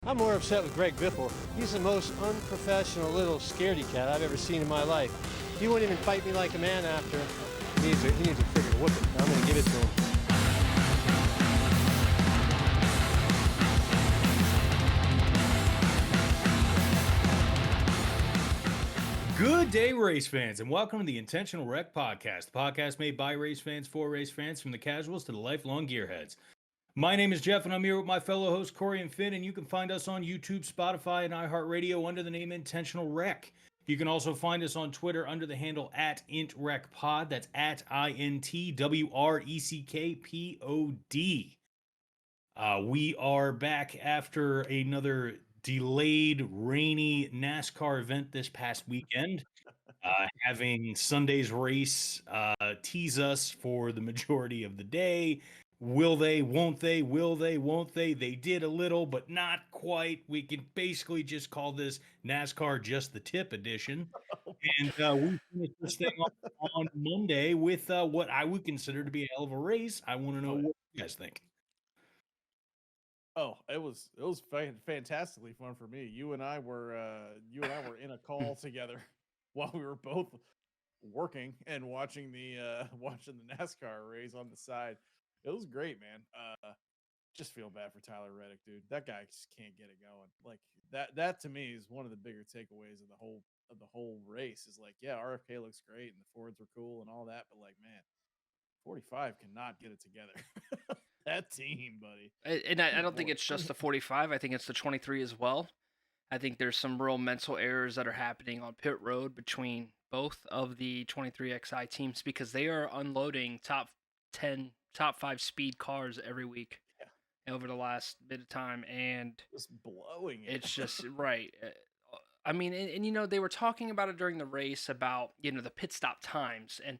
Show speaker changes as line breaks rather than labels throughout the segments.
I'm more upset with Greg Biffle. He's the most unprofessional little scaredy cat I've ever seen in my life. He wouldn't even fight me like a man after. He needs a freaking whooping. I'm going to give it to him.
Good day, race fans, and welcome to the Intentional Wreck Podcast, the podcast made by race fans for race fans, from the casuals to the lifelong gearheads. My name is Jeff, and I'm here with my fellow hosts, Corey and Finn, and you can find us on YouTube, Spotify, and iHeartRadio under the name Intentional Wreck. You can also find us on Twitter under the handle at intwreckpod. That's at INTWRECKPOD. We are back after another delayed, rainy NASCAR event this past weekend. Having Sunday's race tease us for the majority of the day. Will they, won't they, will they, won't they? They did a little, but not quite. We can basically just call this NASCAR Just the Tip edition. And we finished this thing on Monday with what I would consider to be a hell of a race. I want to know what you guys think.
Oh, it was fantastically fun for me. You and I were in a call together while we were both working and watching the NASCAR race on the side. It was great, man. Just feel bad for Tyler Reddick, dude. That guy just can't get it going. Like that to me is one of the bigger takeaways of the whole race. Is like, yeah, RFK looks great and the Fords were cool and all that, but like, man, 45 cannot get it together. That team, buddy.
And I don't think it's just the 45. I think it's the 23 as well. I think there's some real mental errors that are happening on pit road between both of the 23XI teams because they are unloading top 10, top 5 speed cars every week over the last bit of time. And
just blowing it.
It's just, right. I mean, and you know, they were talking about it during the race about, you know, the pit stop times. And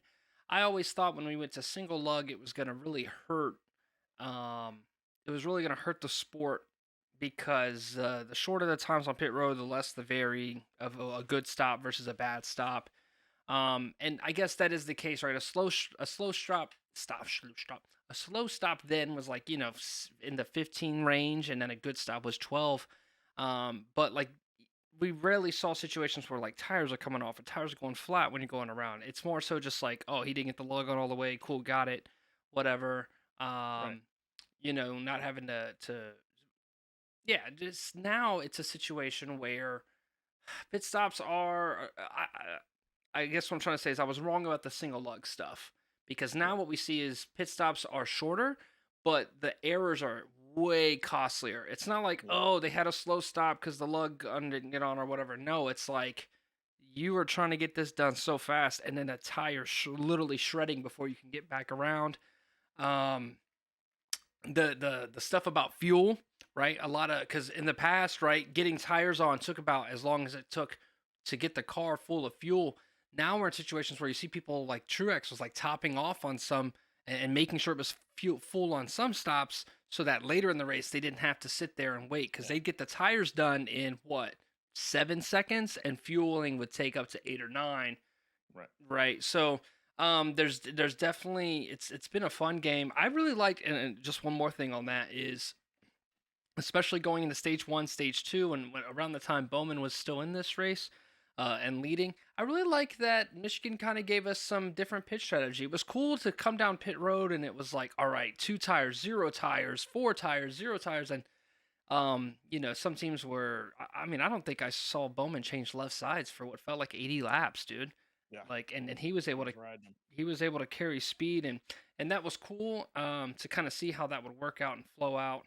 I always thought when we went to single lug, it was going to really hurt. It was really going to hurt the sport because the shorter the times on pit road, the less the vary of a good stop versus a bad stop. And I guess that is the case, right? A slow stop then was like, you know, in the 15 range, and then a good stop was 12. But like we rarely saw situations where like tires are coming off and tires are going flat when you're going around. It's more so just like, oh, he didn't get the lug on all the way. Cool, got it. Whatever. Right. You know, not having to just now it's a situation where pit stops are, I guess what I'm trying to say is I was wrong about the single lug stuff because now what we see is pit stops are shorter, but the errors are way costlier. It's not like, oh, they had a slow stop because the lug didn't get on or whatever. No, it's like you are trying to get this done so fast and then a tire literally shredding before you can get back around. The stuff about fuel, right? A lot of, because in the past, right, getting tires on took about as long as it took to get the car full of fuel. Now we're in situations where you see people like Truex was like topping off on some and making sure it was full on some stops so that later in the race they didn't have to sit there and wait because they'd get the tires done in 7 seconds and fueling would take up to 8 or 9. Right. So there's definitely it's been a fun game. I really like, and just one more thing on that is, especially going into stage 1, stage 2, and around the time Bowman was still in this race and leading, I really like that Michigan kind of gave us some different pit strategy. It was cool to come down pit road and it was like, all right, 2 tires, 0 tires, 4 tires, 0 tires, and you know, some teams were. I mean, I don't think I saw Bowman change left sides for what felt like 80 laps, dude.
Yeah.
Like, and he was able to carry speed, and that was cool to kind of see how that would work out and flow out.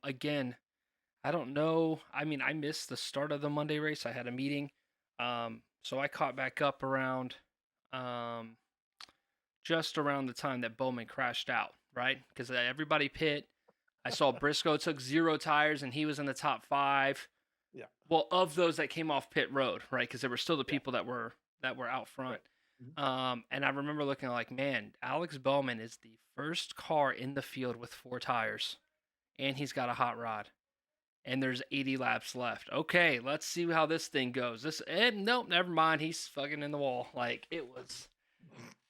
Again, I don't know. I mean, I missed the start of the Monday race. I had a meeting, so I caught back up around just around the time that Bowman crashed out, right? Because everybody pit. I saw Briscoe took 0 tires, and he was in the top 5.
Yeah.
Well, of those that came off pit road, right? Because there were still the people that were out front. Right. And I remember looking like, man, Alex Bowman is the first car in the field with 4 tires, and he's got a hot rod, and there's 80 laps left. Okay, let's see how this thing goes. Nope, never mind. He's fucking in the wall. Like, it was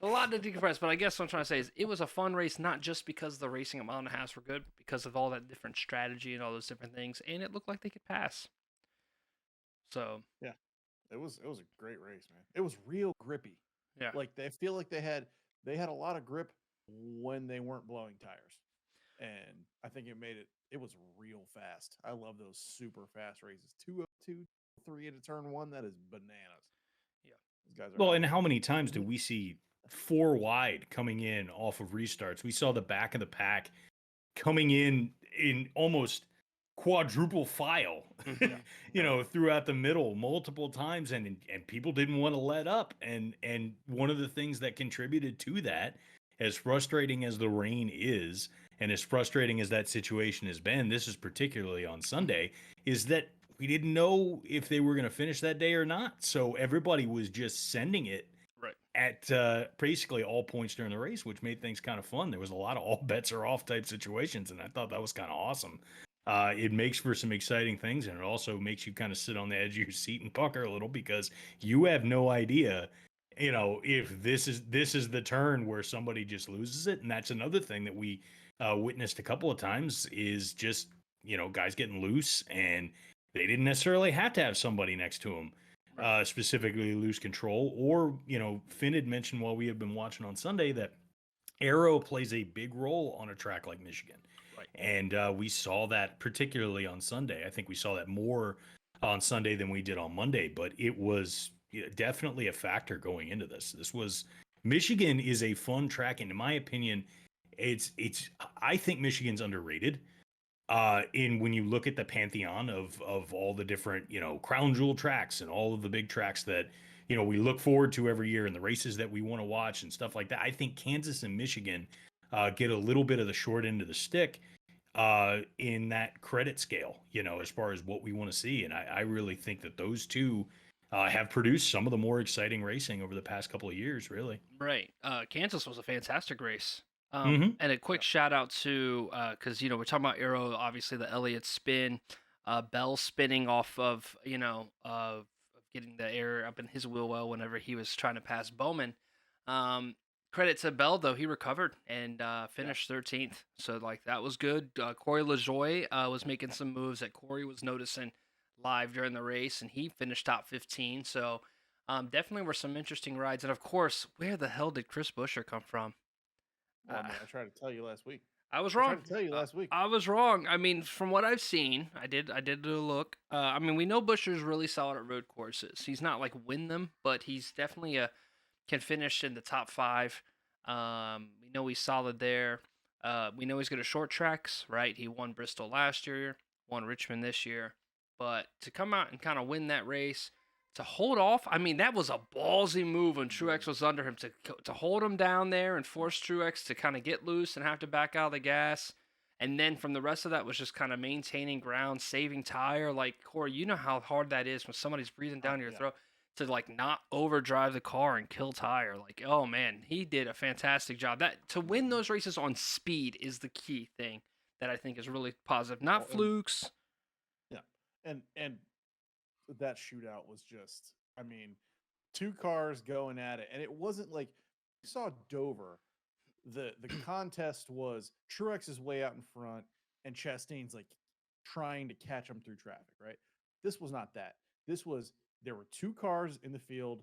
A lot to decompress, but I guess what I'm trying to say is it was a fun race, not just because the racing at mile and a half were good, but because of all that different strategy and all those different things, and it looked like they could pass. So
Yeah, it was a great race, man. It was real grippy.
yeah,
Like they feel like they had a lot of grip when they weren't blowing tires, and I think it was real fast. I love those super fast races. 202, 3 into turn one. That is bananas.
yeah,
These guys are
Well,
out
and
there.
how many times do we see 4 wide coming in off of restarts? We saw the back of the pack coming in almost quadruple file,
Mhm.
throughout the middle multiple times, and people didn't want to let up. And one of the things that contributed to that, as frustrating as the rain is, and as frustrating as that situation has been, this is particularly on Sunday, is that we didn't know if they were going to finish that day or not. So everybody was just sending it
right.
at basically all points during the race, which made things kind of fun. There was a lot of all bets are off type situations, and I thought that was kind of awesome. It makes for some exciting things, and it also makes you kind of sit on the edge of your seat and pucker a little, because you have no idea, if this is the turn where somebody just loses it. And that's another thing that we witnessed a couple of times, is just guys getting loose, and they didn't necessarily have to have somebody next to them specifically lose control. Or, Finn had mentioned while we had been watching on Sunday that aero plays a big role on a track like Michigan.
Right.
And we saw that particularly on Sunday. I think we saw that more on Sunday than we did on Monday, but it was definitely a factor going into this. Michigan is a fun track. And in my opinion, I think Michigan's underrated. In when you look at the pantheon of all the different crown jewel tracks and all of the big tracks that we look forward to every year, and the races that we want to watch and stuff like that, I think Kansas and Michigan get a little bit of the short end of the stick in that credit scale, as far as what we want to see. And I really think that those two have produced some of the more exciting racing over the past couple of years, really.
Right. Kansas was a fantastic race.
Mm-hmm.
And a quick shout out to because we're talking about Aero, obviously the Elliott spin, Bell spinning off of of getting the air up in his wheel well whenever he was trying to pass Bowman. Credit to Bell though, he recovered and finished 13th, so like that was good. Corey LaJoie was making some moves that Corey was noticing live during the race, and he finished top 15. So definitely were some interesting rides, and of course, where the hell did Chris Buescher come from?
Well, man, I tried to tell you last week.
I was
I
wrong.
tried to tell you last week.
I was wrong. I mean, from what I've seen, I did do a look. I mean, we know Busher's really solid at road courses. He's not like win them, but he's definitely can finish in the top 5. We know he's solid there. We know he's good at short tracks, right? He won Bristol last year, won Richmond this year. But to come out and kind of win that race, to hold off, I mean, that was a ballsy move when Truex was under him to hold him down there and force Truex to kind of get loose and have to back out of the gas. And then from the rest of that was just kind of maintaining ground, saving tire. Like, Corey, you know how hard that is when somebody's breathing down your throat to like not overdrive the car and kill tire. Like, oh man, he did a fantastic job. That to win those races on speed is the key thing that I think is really positive. Not flukes.
Yeah. And that shootout was just, I mean, 2 cars going at it, and it wasn't like you saw Dover. The contest was Truex is way out in front, and Chastain's like trying to catch him through traffic, right? This was not that. This was there were 2 cars in the field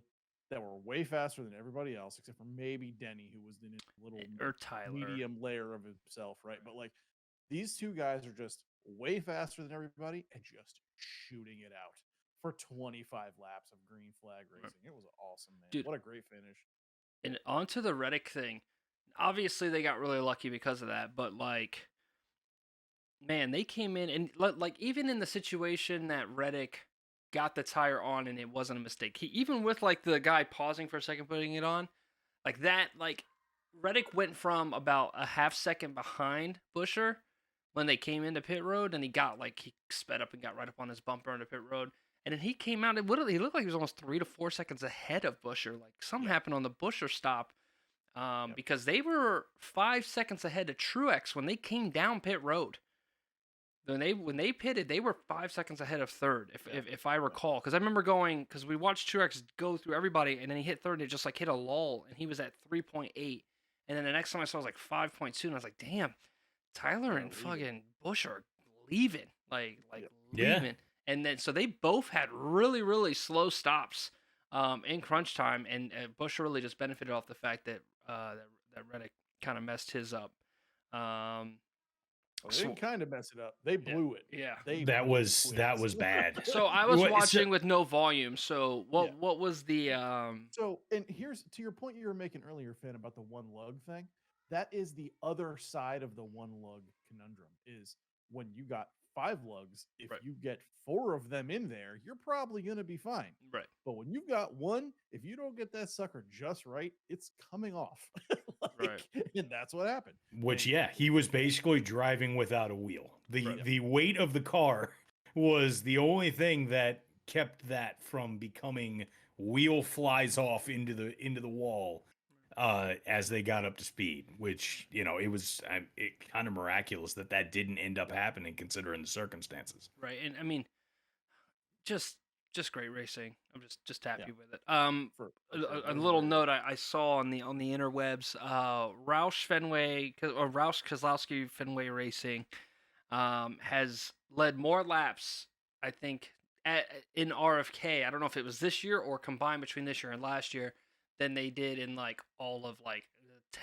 that were way faster than everybody else, except for maybe Denny, who was in his little
Or Tyler.
medium layer of himself, right? But like these 2 guys are just way faster than everybody and just shooting it out for 25 laps of green flag racing. It was awesome, man.
Dude.
What a great finish.
And onto the Reddick thing. Obviously, they got really lucky because of that, but like, man, they came in and like even in the situation that Reddick got the tire on and it wasn't a mistake. He even with like the guy pausing for a second putting it on, like that, like Reddick went from about a half second behind Buescher when they came into pit road, and he sped up and got right up on his bumper into pit road. And then he came out, and he looked like he was almost 3 to 4 seconds ahead of Buescher. Like something happened on the Buescher stop because they were 5 seconds ahead of Truex when they came down pit road. when they pitted, they were 5 seconds ahead of third, if I recall. Because I remember going, because we watched Truex go through everybody, and then he hit third, and it just like hit a lull, and he was at 3.8. And then the next time I saw it was like 5.2, and I was like, damn, Tyler and fucking Busch are leaving, like leaving. And then so they both had really, really slow stops in crunch time, and Busch really just benefited off the fact that that Reddick kind of messed his up.
They didn't kind of mess it up. They blew it.
Yeah.
That was bad.
So I was watching with no volume. So what was the
So, and here's to your point you were making earlier, Finn, about the one lug thing. That is the other side of the one lug conundrum, is when you got 5 lugs, if you get 4 of them in there, you're probably going to be fine.
Right.
But when you've got one, if you don't get that sucker just right, it's coming off.
Right.
And that's what happened.
Which, he was basically driving without a wheel. The weight of the car was the only thing that kept that from becoming wheel flies off into the wall as they got up to speed, which, it was kind of miraculous that didn't end up happening considering the circumstances.
Right. And I mean, just great racing. I'm just happy with it. A little note I saw on the interwebs, Roush Keselowski Fenway Racing has led more laps, I think, in RFK. I don't know if it was this year or combined between this year and last year, than they did in like all of like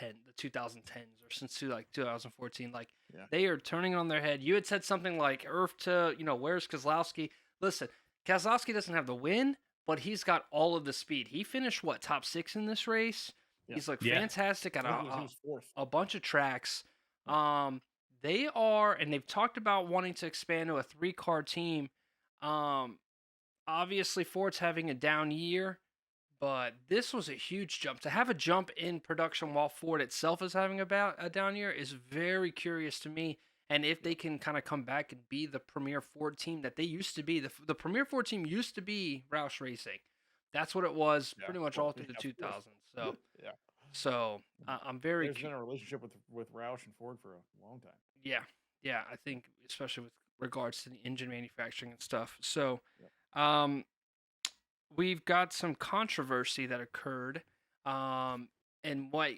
the 2010s or since 2014. Like they are turning on their head. You had said something like where's Keselowski? Listen, Keselowski doesn't have the win, but he's got all of the speed. He finished top 6 in this race. Yeah. He's fantastic at a bunch of tracks. They are, and they've talked about wanting to expand to a 3-car team. Obviously Ford's having a down year, but this was a huge jump. To have a jump in production while Ford itself is having a down year is very curious to me. And if they can kind of come back and be the premier Ford team that they used to be, the premier Ford team used to be Roush Racing. That's what it was pretty much all through the 2000s. So, so I'm very.
There's been a relationship with Roush and Ford for a long time.
Yeah. I think especially with regards to the engine manufacturing and stuff. So, we've got some controversy that occurred, and what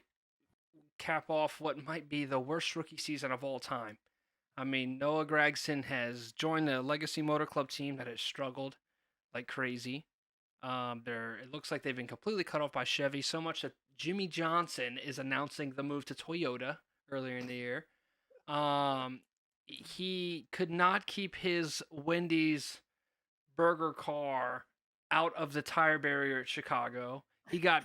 cap off what might be the worst rookie season of all time. I mean, Noah Gragson has joined the Legacy Motor Club team that has struggled like crazy. It looks like they've been completely cut off by Chevy, so much that Jimmy Johnson is announcing the move to Toyota earlier in the year. He could not keep his Wendy's burger car out of the tire barrier at Chicago. He got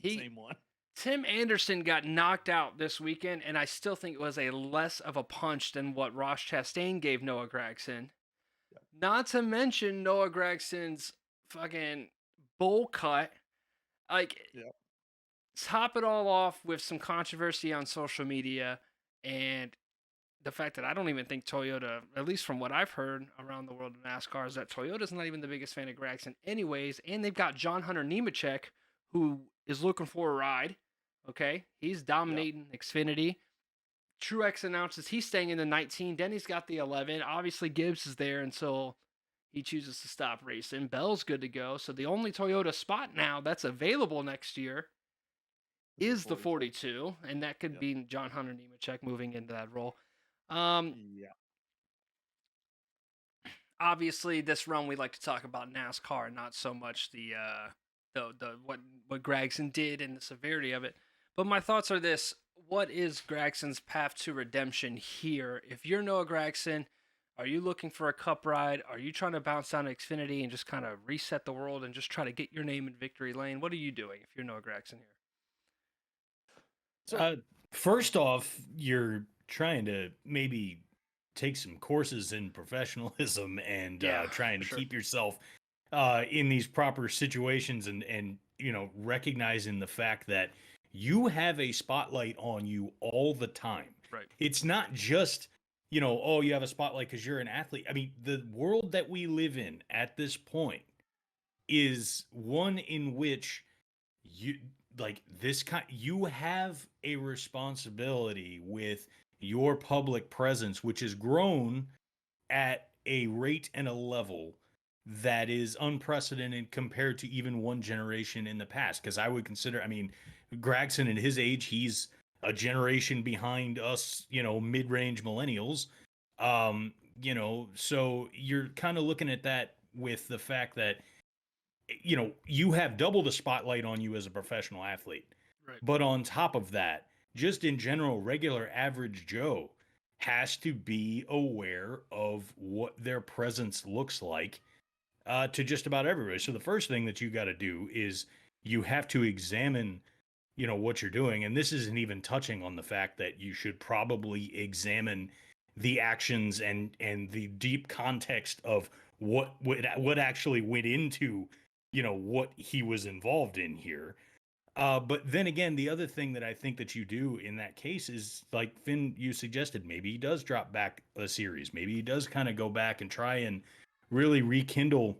same one.
Tim Anderson got knocked out this weekend, and I still think it was a less of a punch than what Ross Chastain gave Noah Gragson. Yeah. Not to mention Noah Gragson's fucking bowl cut. Top it all off with some controversy on social media, and the fact that I don't even think Toyota, at least from what I've heard around the world of NASCAR, is that Toyota's not even the biggest fan of Gragson anyways, and they've got John Hunter Nemechek, who is looking for a ride. Okay, he's dominating Xfinity. Truex announces he's staying in the 19. Denny's got the 11. Obviously, Gibbs is there until he chooses to stop racing. Bell's good to go. So the only Toyota spot now that's available next year is the 42, and that could be John Hunter Nemechek moving into that role. Obviously, this run we like to talk about NASCAR, not so much the what Gragson did and the severity of it. But my thoughts are this: what is Gragson's path to redemption here? If you're Noah Gragson, are you looking for a cup ride? Are you trying to bounce down to Xfinity and just kind of reset the world and just try to get your name in victory lane? What are you doing if you're Noah Gragson here?
So, first off, you're trying to maybe take some courses in professionalism and trying to keep yourself in these proper situations and recognizing the fact that you have a spotlight on you all the time.
Right.
It's not just, you have a spotlight because you're an athlete. I mean, the world that we live in at this point is one in which you have a responsibility with your public presence, which has grown at a rate and a level that is unprecedented compared to even one generation in the past. Because I would consider, I mean, Gragson at his age, he's a generation behind us, mid-range millennials. So you're kind of looking at that with the fact that, you have double the spotlight on you as a professional athlete.
Right.
But on top of that, just in general, regular average Joe has to be aware of what their presence looks like to just about everybody. So the first thing that you got to do is you have to examine, what you're doing. And this isn't even touching on the fact that you should probably examine the actions and the deep context of what actually went into, what he was involved in here. But then again, the other thing that I think that you do in that case is, like Finn, you suggested, maybe he does drop back a series. Maybe he does kind of go back and try and really rekindle,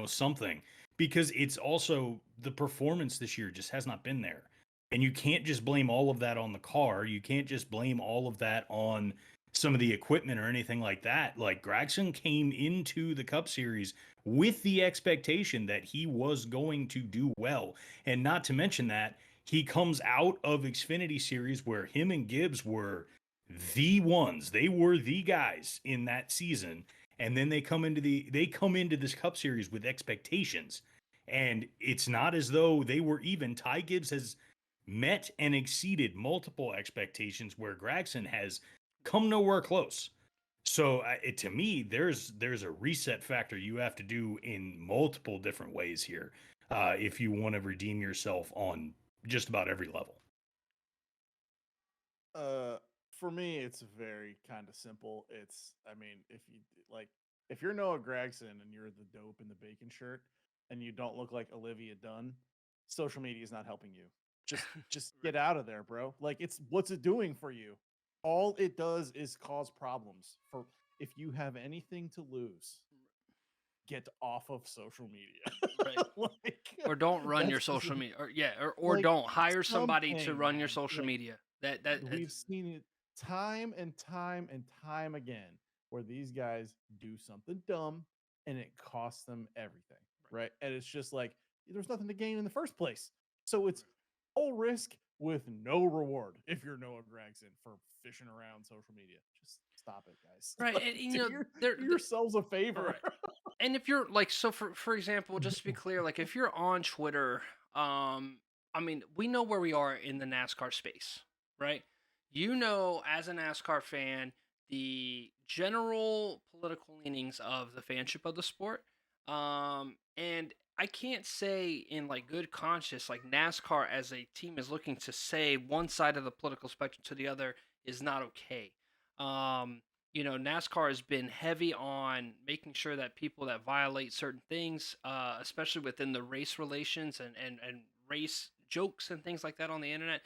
something, because it's also the performance this year just has not been there. And you can't just blame all of that on the car. You can't just blame all of that on some of the equipment or anything like that. Like, Gragson came into the Cup Series with the expectation that he was going to do well. And not to mention that he comes out of Xfinity Series where him and Gibbs were the ones. They were the guys in that season. And then they come into this Cup Series with expectations. And it's not as though they were even. Ty Gibbs has met and exceeded multiple expectations where Gragson has come nowhere close. So to me, there's a reset factor you have to do in multiple different ways here if you want to redeem yourself on just about every level.
For me, it's very kind of simple. If you're Noah Gragson and you're the dope in the bacon shirt and you don't look like Olivia Dunn, social media is not helping you. Just get out of there, bro. Like, what's it doing for you? All it does is cause problems. For if you have anything to lose, get off of social media.
Right. Or don't run your social media, or
like,
don't hire somebody to
something,
run your
man.
social
Like,
media.
we've seen it time and time and time again where these guys do something dumb and it costs them everything, right? And it's just like, there's nothing to gain in the first place. So it's all risk with no reward if you're Noah Gragson for fishing around social media. Just stop it, guys.
Right.
Like,
And
do yourselves a favor.
Right. And if you're like, so for example, just to be clear, like if you're on Twitter, I mean, we know where we are in the NASCAR space, right? As a NASCAR fan, the general political leanings of the fanship of the sport. And I can't say in like good conscience, like NASCAR as a team is looking to say one side of the political spectrum to the other is not okay. NASCAR has been heavy on making sure that people that violate certain things, especially within the race relations and race jokes and things like that on the internet,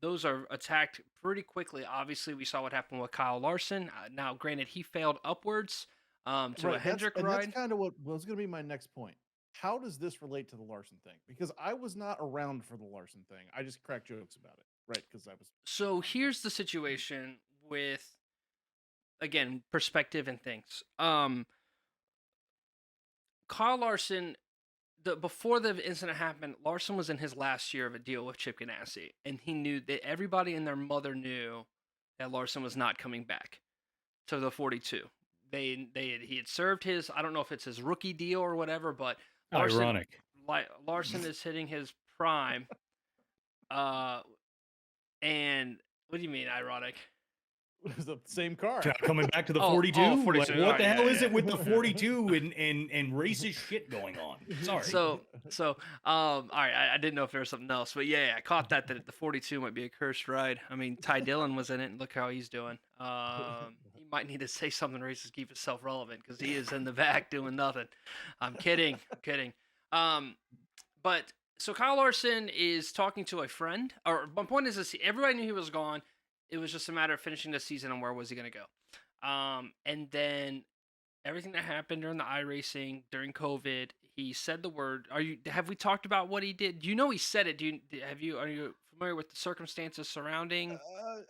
those are attacked pretty quickly. Obviously, we saw what happened with Kyle Larson. Now, granted, he failed upwards to a Hendrick ride.
That's kind of what was going to be my next point. How does this relate to the Larson thing? Because I was not around for the Larson thing. I just cracked jokes about it, right? Because I was.
So here's the situation with, again, perspective and things. Kyle Larson, before the incident happened, Larson was in his last year of a deal with Chip Ganassi, and he knew that everybody and their mother knew that Larson was not coming back to the 42. He had served his, I don't know if it's his rookie deal or whatever, but
Ironic.
Larson is hitting his prime. And what do you mean ironic?
It was the same car.
Coming back to the 42?
42.
Like, what the hell is it with the 42 and racist shit going on? Sorry.
So all right, I didn't know if there was something else, but yeah, I caught that the 42 might be a cursed ride. I mean, Ty Dillon was in it, and look how he's doing. He might need to say something racist to keep himself relevant, because he is in the back doing nothing. I'm kidding. But so Kyle Larson is talking to a friend, or my point is this: everybody knew he was gone. It was just a matter of finishing the season and where was he going to go. And then everything that happened during the iRacing, during COVID, he said the word. Have we talked about what he did? Do you know he said it? Are you familiar with the circumstances surrounding?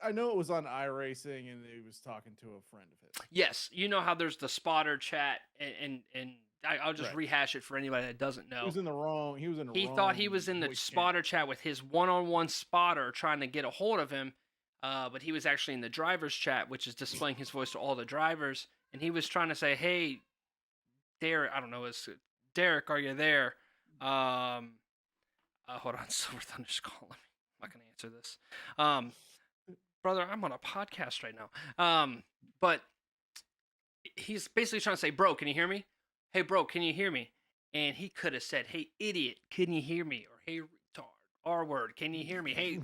I know it was on iRacing, and he was talking to a friend of his.
Yes, you know how there's the spotter chat, and I'll just
Right.
rehash it for anybody that doesn't
He
know.
was in the wrong. He was in the
He
wrong.
thought he was in the
voice
spotter chat with his one-on-one spotter trying to get a hold of him, but he was actually in the driver's chat, which is displaying his voice to all the drivers, and he was trying to say, "Hey, Derek, I don't know, is Derek, are you there?" Hold on, Silver Thunder's calling me. I'm not gonna answer this. Brother, I'm on a podcast right now. But he's basically trying to say, "Bro, can you hear me? Hey, bro, can you hear me?" And he could have said, "Hey, idiot, can you hear me?" Or "Hey, retard, R word, can you hear me?" Hey,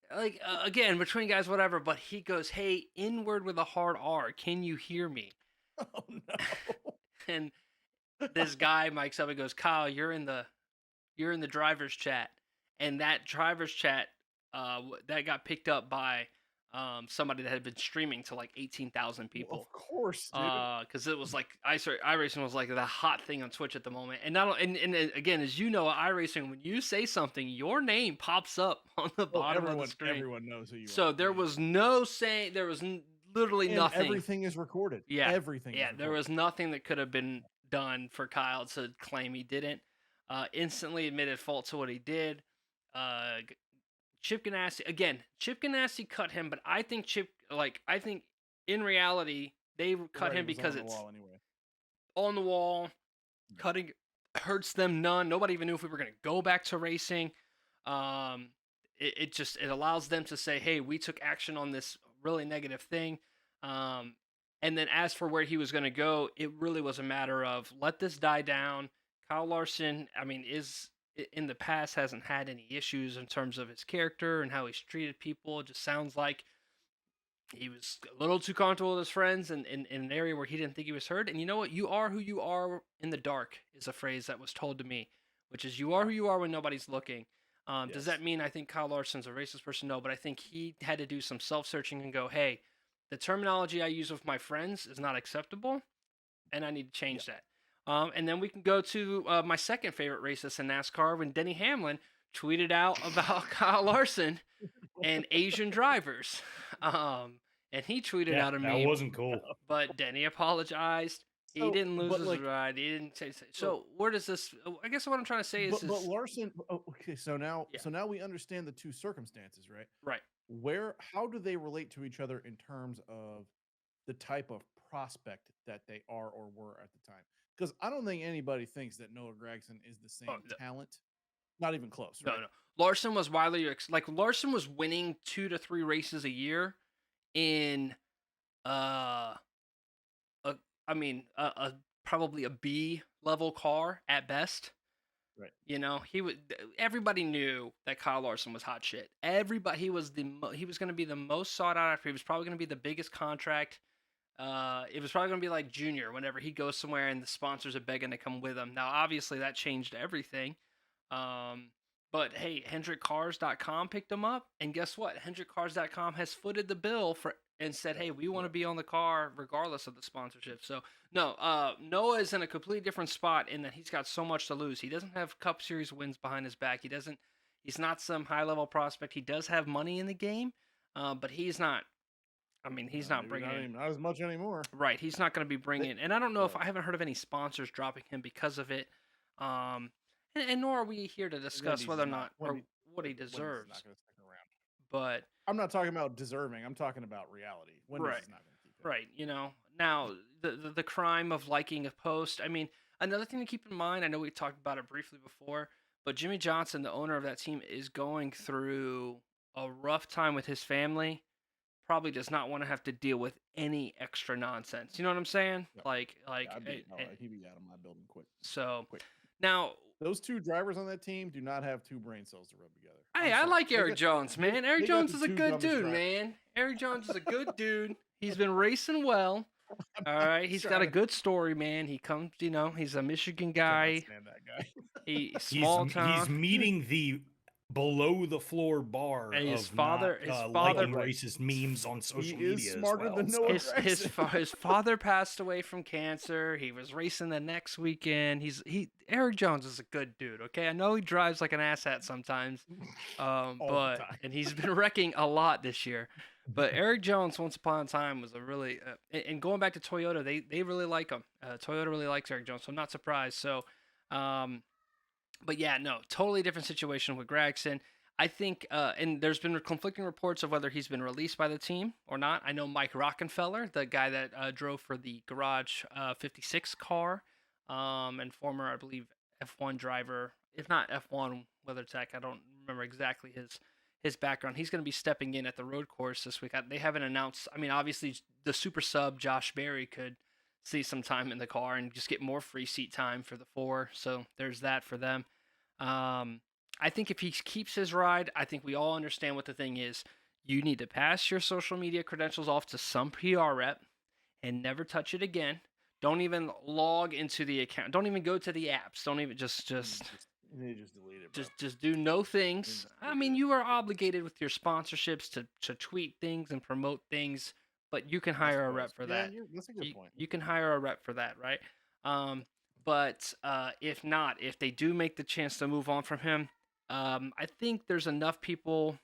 like again, between guys, whatever. But he goes, "Hey, inward with a hard R, can you hear me?"
Oh no!
And this guy mics up and goes, "Kyle, you're in the driver's chat," and that driver's chat that got picked up by somebody that had been streaming to like 18,000 people.
Of course, dude.
Because it was like iRacing was like the hot thing on Twitch at the moment, and and again, as you know, iRacing, when you say something, your name pops up on the bottom of the screen.
Everyone knows who you are.
So there was no saying, there was literally
And
nothing.
Everything is recorded.
Yeah,
everything.
Yeah,
is
there was nothing that could have been done for Kyle to claim he didn't. Instantly admitted fault to what he did. Chip Ganassi cut him, but I think I think in reality they cut him because it's on the wall. Cutting hurts them none. Nobody even knew if we were going to go back to racing. It allows them to say, "Hey, we took action on this really negative thing." And then as for where he was going to go, it really was a matter of let this die down. Kyle Larson, I mean, in the past hasn't had any issues in terms of his character and how he's treated people. It just sounds like he was a little too comfortable with his friends and in an area where he didn't think he was heard. And you know what? You are who you are in the dark is a phrase that was told to me, which is you are who you are when nobody's looking.
Yes.
Does that mean I think Kyle Larson's a racist person? No, but I think he had to do some self-searching and go, hey, the terminology I use with my friends is not acceptable, and I need to change that. And then we can go to my second favorite racist in NASCAR when Denny Hamlin tweeted out about Kyle Larson and Asian drivers. And he tweeted out a meme.
That wasn't cool.
But Denny apologized. He didn't lose his ride. He didn't say so. Where does this? I guess what I'm trying to say is,
but Larson. Okay, so now we understand the two circumstances, right?
Right.
How do they relate to each other in terms of the type of prospect that they are or were at the time? Because I don't think anybody thinks that Noah Gragson is the same talent. Not even close. Right?
No. Larson was widely Larson was winning 2 to 3 races a year in probably a B level car at best.
Right.
You know, everybody knew that Kyle Larson was hot shit. He was going to be the most sought out after. He was probably going to be the biggest contract. It was probably going to be like Junior whenever he goes somewhere and the sponsors are begging to come with him. Now, obviously that changed everything. But hey, HendrickCars.com picked him up, and guess what? HendrickCars.com has footed the bill and said, hey, we want to be on the car regardless of the sponsorship. So, no, Noah is in a completely different spot in that he's got so much to lose. He doesn't have Cup Series wins behind his back. He's not some high-level prospect. He does have money in the game, but he's not. I mean, he's not bringing
not as much anymore.
Right, he's not going to be bringing. And I don't know if I haven't heard of any sponsors dropping him because of it. And nor are we here to discuss whether or not what he deserves.
Not going to stick around.
But
I'm not talking about deserving. I'm talking about reality. Wendy's is not going to keep it.
Right. You know, now the crime of liking a post. I mean, another thing to keep in mind. I know we talked about it briefly before, but Jimmy Johnson, the owner of that team, is going through a rough time with his family. Probably does not want to have to deal with any extra nonsense. You know what I'm saying?
Yeah.
He'd
be out of my building quick.
So
quick.
Now
those two drivers on that team do not have two brain cells to rub together.
Hey, I like Eric Jones, man. Eric Jones is a good dude, man. Eric Jones is a good dude. He's been racing well. All right, he's got a good story, man. He comes, he's a Michigan guy.
Stand that guy.
Small town.
He's meeting the below the floor bar
And his
of
father-
not
his father-
liking racist memes on social
He is
media
smarter
as well.
than Noah
his father passed away from cancer. He was racing the next weekend. Eric Jones is a good dude. Okay, I know he drives like an asshat sometimes,
All the
but
time.
and he's been wrecking a lot this year. But Eric Jones, once upon a time, was a really and going back to Toyota, they really like him. Toyota really likes Eric Jones, so I'm not surprised. So, but yeah, no, totally different situation with Gregson. I think, and there's been conflicting reports of whether he's been released by the team or not. I know Mike Rockenfeller, the guy that drove for the Garage 56 car, and former, I believe, F1 driver, if not F1 WeatherTech. I don't remember exactly his background. He's going to be stepping in at the road course this week. They haven't announced. I mean, obviously, the super sub Josh Berry could see some time in the car and just get more free seat time for the 4. So there's that for them. I think if he keeps his ride, I think we all understand what the thing is. You need to pass your social media credentials off to some PR rep and never touch it again. Don't even log into the account. Don't even go to the apps. Don't even just
You need to just delete it, bro.
just do no things.
Just
I
delete
mean,
it.
you are obligated with your sponsorships to tweet things and promote things, but you can hire a rep for that.
That's a good point.
You can hire a rep for that, right? But if not, if they do make the chance to move on from him, I think there's enough people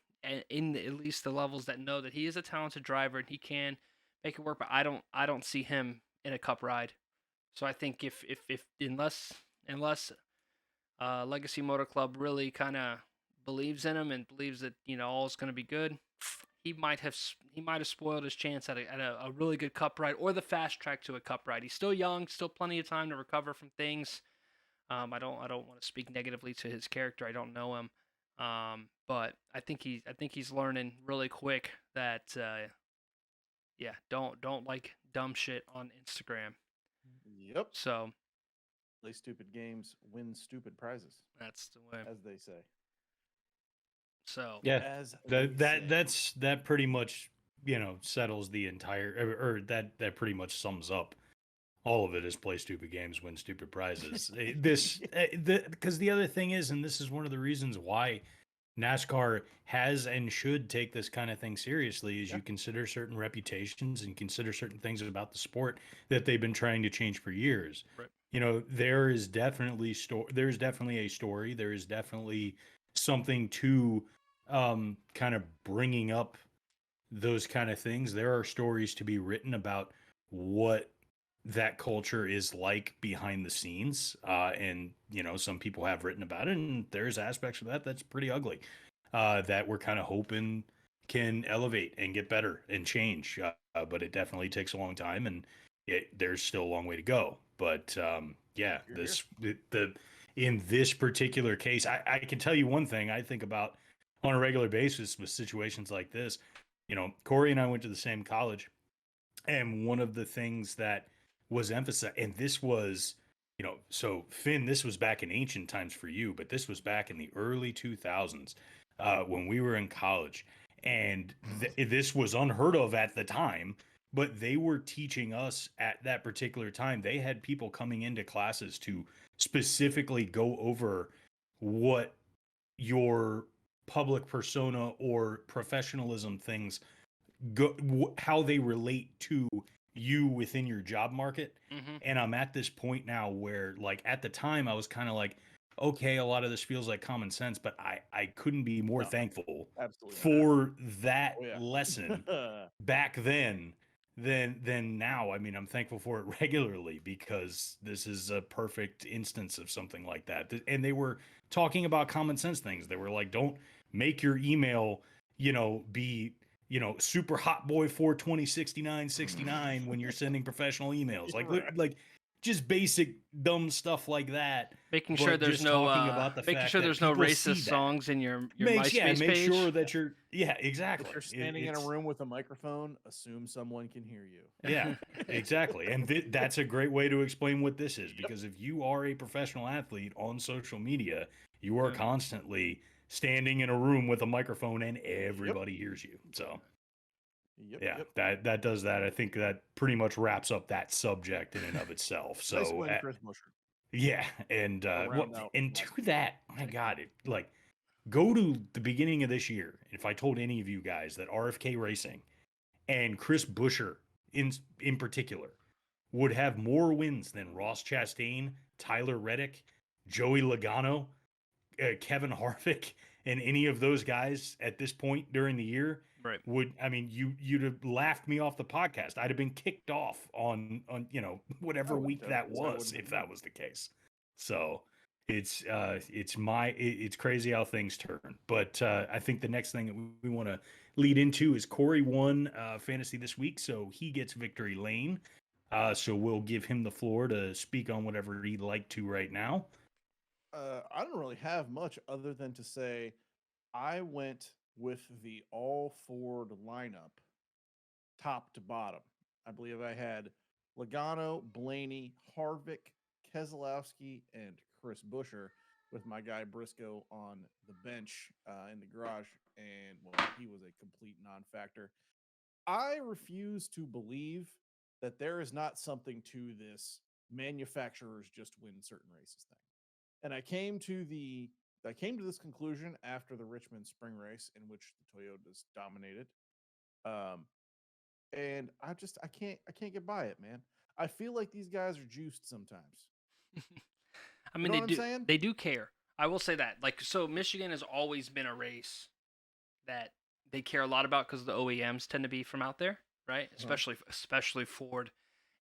in at least the levels that know that he is a talented driver and he can make it work. But I don't see him in a Cup ride. So I think if unless Legacy Motor Club really kind of believes in him and believes that all is going to be good, he might have spoiled his chance at a really good Cup ride or the fast track to a Cup ride. He's still young, still plenty of time to recover from things. I don't want to speak negatively to his character. I don't know him, but I think he's learning really quick that don't like dumb shit on Instagram.
Yep.
So
Play stupid games, win stupid prizes,
that's the way.
as they say.
So
Yeah,
As they say.
that pretty much settles the entire, or that pretty much sums up all of it. Is play stupid games, win stupid prizes. Because the other thing is, and this is one of the reasons why NASCAR has and should take this kind of thing seriously, is you consider certain reputations and consider certain things about the sport that they've been trying to change for years.
Right.
There is definitely there's definitely a story. There is definitely something to kind of bringing up those kind of things. There are stories to be written about what that culture is like behind the scenes. And some people have written about it, and there's aspects of that that's pretty ugly, that we're kind of hoping can elevate and get better and change. But it definitely takes a long time, and there's still a long way to go. But in this particular case, I can tell you one thing I think about on a regular basis with situations like this. Corey and I went to the same college, and one of the things that was emphasized, and this was, so Finn, this was back in ancient times for you, but this was back in the early 2000s when we were in college, and this was unheard of at the time. But they were teaching us at that particular time. They had people coming into classes to specifically go over what your public persona or professionalism things how they relate to you within your job market.
Mhm.
And I'm at this point now where, like, at the time I was kind of like, okay, a lot of this feels like common sense, but I couldn't be more thankful
Absolutely.
for that
Oh, yeah.
lesson back then than now. I mean, I'm thankful for it regularly, because this is a perfect instance of something like that. And they were talking about common sense things. They were like, don't make your email, be, super hot boy 4206969 when you're sending professional emails. Like,
Right.
like just basic dumb stuff like that.
Making
But
sure there's
just
no
talking about the
making
fact
sure
that
there's no
people see
racist
that.
songs in your
Make
MySpace page.
sure that you're exactly.
If you're standing in a room with a microphone, assume someone can hear you.
Yeah, exactly. And that's a great way to explain what this is, because if you are a professional athlete on social media, you are constantly standing in a room with a microphone and everybody hears you. So that does that. I think that pretty much wraps up that subject in and of itself. So
Nice win, Chris Busher.
yeah, and
round out
and
last
to that, my God, Go to the beginning of this year. If I told any of you guys that RFK Racing and Chris Buescher in particular would have more wins than Ross Chastain, Tyler Reddick, Joey Logano, Kevin Harvick, and any of those guys at this point during the year,
Right.
you'd have laughed me off the podcast. I'd have been kicked off on whatever week that was if that was the case. So it's crazy how things turn. But I think the next thing that we want to lead into is Corey won fantasy this week, so he gets victory lane. So we'll give him the floor to speak on whatever he'd like to right now.
I don't really have much other than to say I went with the all Ford lineup, top to bottom. I believe I had Logano, Blaney, Harvick, Keselowski, and Chris Buescher, with my guy Briscoe on the bench in the garage, and well, he was a complete non-factor. I refuse to believe that there is not something to this manufacturers just win certain races thing. And I came to this conclusion after the Richmond spring race, in which the Toyotas dominated. And I can't get by it, man. I feel like these guys are juiced sometimes.
I mean,
You know what I'm saying?
they do care. I will say that. Like, so Michigan has always been a race that they care a lot about because the OEMs tend to be from out there, right? Especially Ford.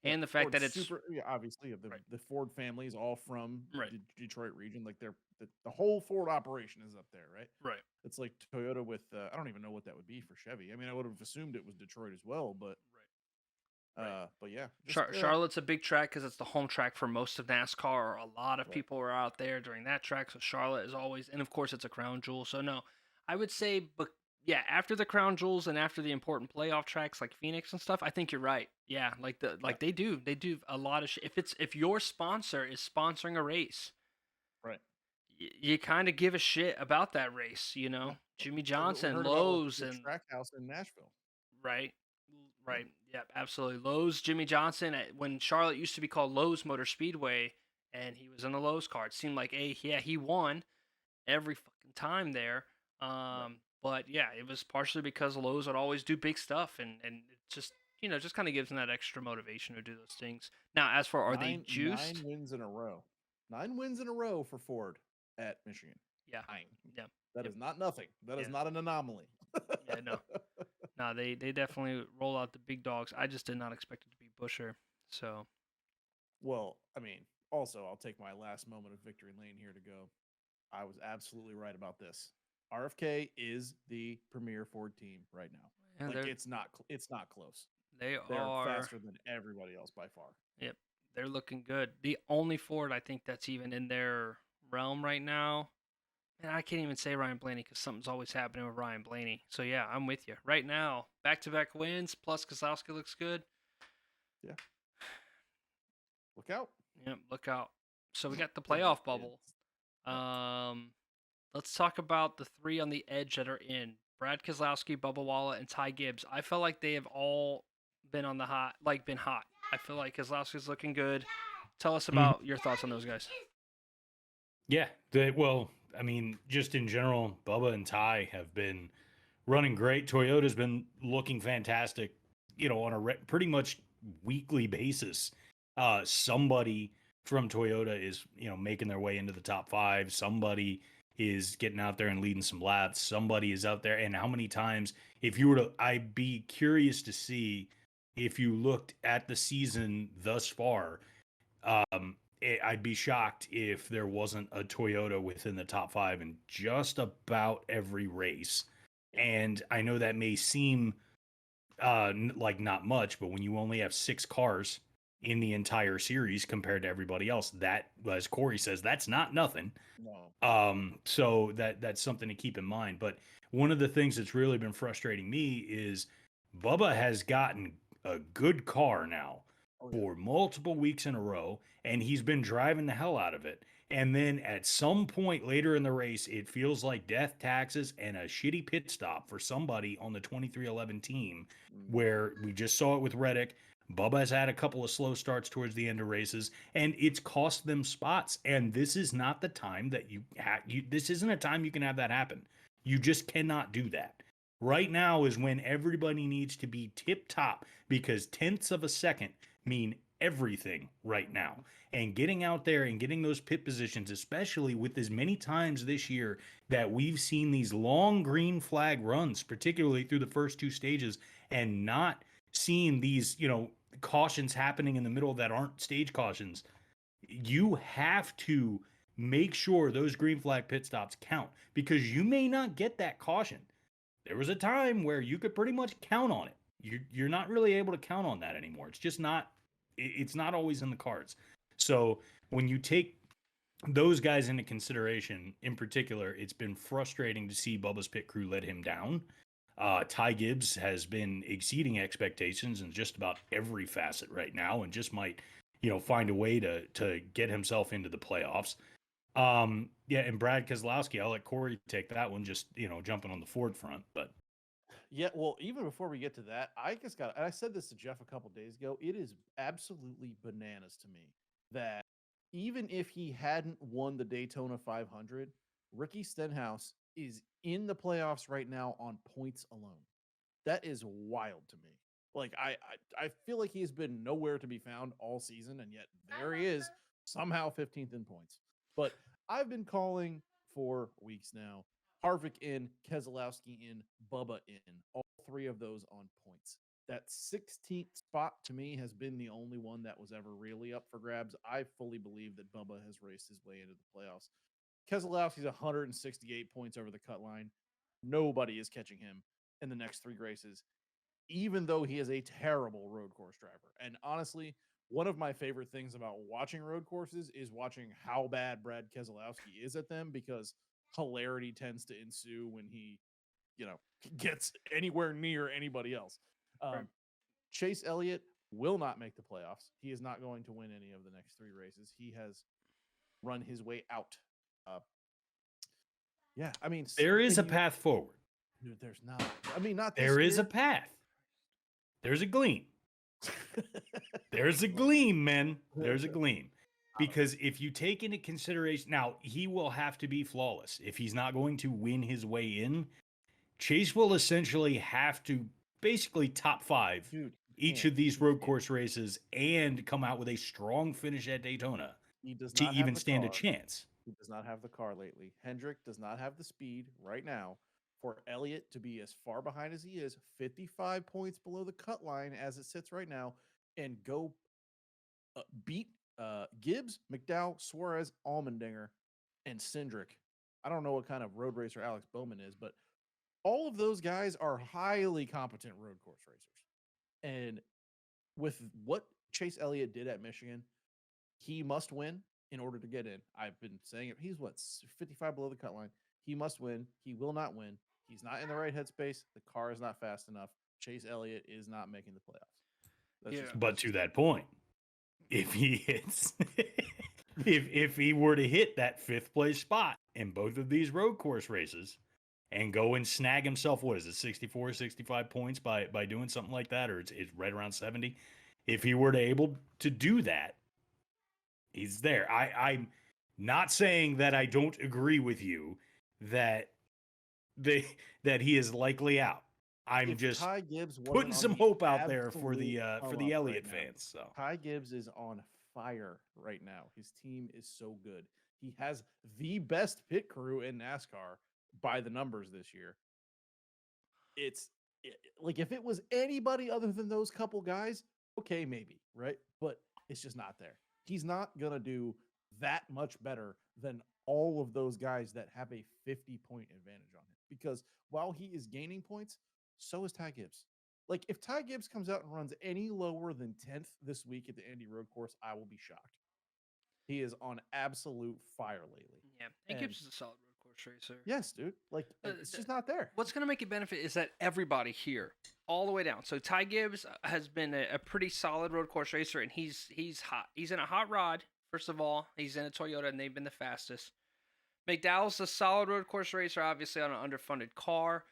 And the fact that it's
obviously the Ford family is all from
Right.
Detroit region. Like the whole Ford operation is up there, right?
right.
It's like Toyota with I don't even know what that would be for Chevy. I mean, I would have assumed it was Detroit as well, but
Right.
but yeah,
Charlotte's a big track because it's the home track for most of NASCAR. A lot of people are out there during that track, so Charlotte is always, and of course it's a crown jewel. So no, I would say, but yeah, after the crown jewels and after the important playoff tracks like Phoenix and stuff, I think you're right. Yeah, they do a lot of if your sponsor is sponsoring a race,
right.
you kind of give a shit about that race, you know.
Yeah.
Jimmy
Like what we
Johnson,
heard about
Lowe's,
the
and
Trackhouse in Nashville.
right. Right. Yep. Absolutely. Lowe's, Jimmy Johnson, when Charlotte used to be called Lowe's Motor Speedway, and he was in the Lowe's car. It seemed like, he won every fucking time there. But yeah, it was partially because Lowe's would always do big stuff, and it just just kind of gives them that extra motivation to do those things. Now, as for they juiced?
9 wins in a row. 9 wins in a row for Ford at Michigan.
Yeah.
9.
Yeah.
That is not nothing. That is not an anomaly.
Yeah. No. No, they definitely roll out the big dogs. I just did not expect it to be Buescher. So,
well, I mean, also, I'll take my last moment of victory lane here to go. I was absolutely right about this. RFK is the premier Ford team right now.
yeah,
It's not close.
They're
They're faster than everybody else by far.
Yep, they're looking good. The only Ford I think that's even in their realm right now. And I can't even say Ryan Blaney because something's always happening with Ryan Blaney. So yeah, I'm with you. Right now, back-to-back wins plus Keselowski looks good.
Yeah. Look out.
Yep, look out. So we got the playoff bubble. Let's talk about the three on the edge that are in. Brad Keselowski, Bubba Wallace, and Ty Gibbs. I feel like they have all been on the hot. I feel like Keselowski's looking good. Tell us about your thoughts on those guys.
Yeah, I mean, just in general, Bubba and Ty have been running great. Toyota's been looking fantastic, on a pretty much weekly basis. Somebody from Toyota is, making their way into the top 5. Somebody is getting out there and leading some laps. Somebody is out there. And how many times, I'd be curious to see if you looked at the season thus far, I'd be shocked if there wasn't a Toyota within the top 5 in just about every race. And I know that may seem like not much, but when you only have 6 cars in the entire series compared to everybody else, that, as Corey says, that's not nothing.
No.
So that's something to keep in mind. But one of the things that's really been frustrating me is Bubba has gotten a good car now for multiple weeks in a row, and he's been driving the hell out of it. And then at some point later in the race, it feels like death, taxes, and a shitty pit stop for somebody on the 2311 team, where we just saw it with Reddick. Bubba has had a couple of slow starts towards the end of races, and it's cost them spots. And this is not the time that this isn't a time you can have that happen. You just cannot do that. Right now is when everybody needs to be tip top, because tenths of a second mean everything right now. And getting out there and getting those pit positions, especially with as many times this year that we've seen these long green flag runs, particularly through the first two stages, and not seeing these, cautions happening in the middle that aren't stage cautions. You have to make sure those green flag pit stops count, because you may not get that caution. There was a time where you could pretty much count on it. You're not really able to count on that anymore. It's just not, it's not always in the cards. So when you take those guys into consideration, in particular, it's been frustrating to see Bubba's pit crew let him down. Ty Gibbs has been exceeding expectations in just about every facet right now, and just might, find a way to get himself into the playoffs. Yeah, and Brad Keselowski, I'll let Corey take that one, just, jumping on the Ford front. But
Yeah, well, even before we get to that, and I said this to Jeff a couple days ago, it is absolutely bananas to me that even if he hadn't won the Daytona 500, Ricky Stenhouse is in the playoffs right now on points alone. That is wild to me. Like I feel like he's been nowhere to be found all season, and yet there he is, somehow 15th in points. But I've been calling for weeks now. Harvick in, Keselowski in, Bubba in. All three of those on points. That 16th spot to me has been the only one that was ever really up for grabs. I fully believe that Bubba has raced his way into the playoffs. Keselowski's 168 points over the cut line. Nobody is catching him in the next three races, even though he is a terrible road course driver. And honestly, one of my favorite things about watching road courses is watching how bad Brad Keselowski is at them, because hilarity tends to ensue when he, gets anywhere near anybody else.
Right.
Chase Elliott will not make the playoffs. He is not going to win any of the next three races. He has run his way out. Yeah, I mean,
there is a path forward.
Dude, there's not. I mean, not this
There is a
year.
path. There's a gleam. There's a gleam, man. There's a gleam. Because if you take into consideration, now he will have to be flawless. If he's not going to win his way in, Chase will essentially have to basically top five each of these road course races and come out with a strong finish at Daytona to even stand a chance.
He does not have the car lately. Hendrick does not have the speed right now for Elliott to be as far behind as he is, 55 points below the cut line as it sits right now, and go beat Gibbs, McDowell, Suarez, Allmendinger, and Cindric. I don't know what kind of road racer Alex Bowman is, but all of those guys are highly competent road course racers. And with what Chase Elliott did at Michigan, he must win in order to get in. I've been saying it. He's 55 below the cut line. He must win. He will not win. He's not in the right headspace. The car is not fast enough. Chase Elliott is not making the playoffs.
But to that point, if he hits, if he were to hit that fifth place spot in both of these road course races and go and snag himself, 64, 65 points by doing something like that, or it's right around 70. If he were to able to do that, he's there. I'm not saying that I don't agree with you that he is likely out. I'm just putting some hope out there for the Elliott fans. So
Ty Gibbs is on fire right now. His team is so good. He has the best pit crew in NASCAR by the numbers this year. It's like, if it was anybody other than those couple guys, okay, maybe, right? But it's just not there. He's not going to do that much better than all of those guys that have a 50-point advantage on him. Because while he is gaining points, so is Ty Gibbs. Like, if Ty Gibbs comes out and runs any lower than 10th this week at the Indy Road Course, I will be shocked. He is on absolute fire lately.
Yeah, and Gibbs is a solid road course racer.
Yes, dude. Like, it's just not there.
What's going to make it benefit is that everybody here, all the way down. So Ty Gibbs has been a pretty solid road course racer, and he's hot. He's in a hot rod, first of all. He's in a Toyota, and they've been the fastest. McDowell's a solid road course racer, obviously on an underfunded car.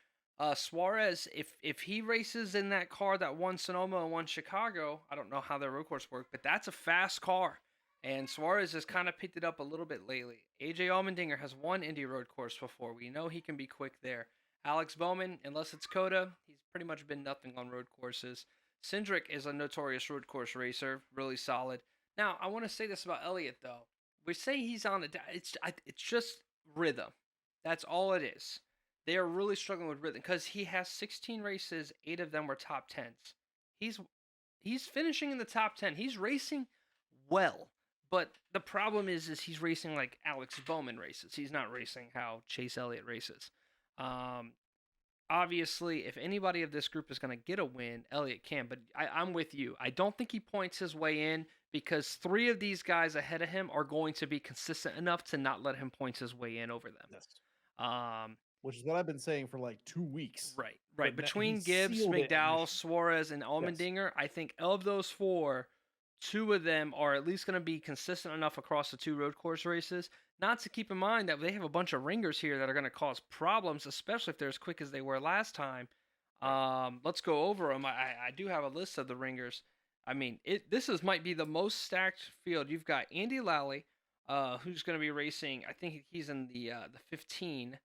Suarez, if he races in that car that won Sonoma and won Chicago, I don't know how their road course work, but that's a fast car. And Suarez has kind of picked it up a little bit lately. AJ Allmendinger has won Indy road course before. We know he can be quick there. Alex Bowman, unless it's Coda, he's pretty much been nothing on road courses. Cindric is a notorious road course racer, really solid. Now, I want to say this about Elliott, though. We say he's on it's just rhythm. That's all it is. They are really struggling with rhythm because he has 16 races, 8 of them were top 10s. He's finishing in the top 10. He's racing well, but the problem is he's racing like Alex Bowman races. He's not racing how Chase Elliott races. Obviously, if anybody of this group is going to get a win, Elliott can. But I'm with you. I don't think he points his way in because 3 of these guys ahead of him are going to be consistent enough to not let him point his way in over them.
Yes. Which is what I've been saying for like 2 weeks.
Right.
But
Between
he
Gibbs,
sealed it
McDowell,
initially.
Suarez, and Allmendinger, I think of those 4, 2 of them are at least going to be consistent enough across the 2 road course races. Not to keep in mind that they have a bunch of ringers here that are going to cause problems, especially if they're as quick as they were last time. Let's go over them. I do have a list of the ringers. I mean, this might be the most stacked field. You've got Andy Lally, who's going to be racing. I think he's in the 15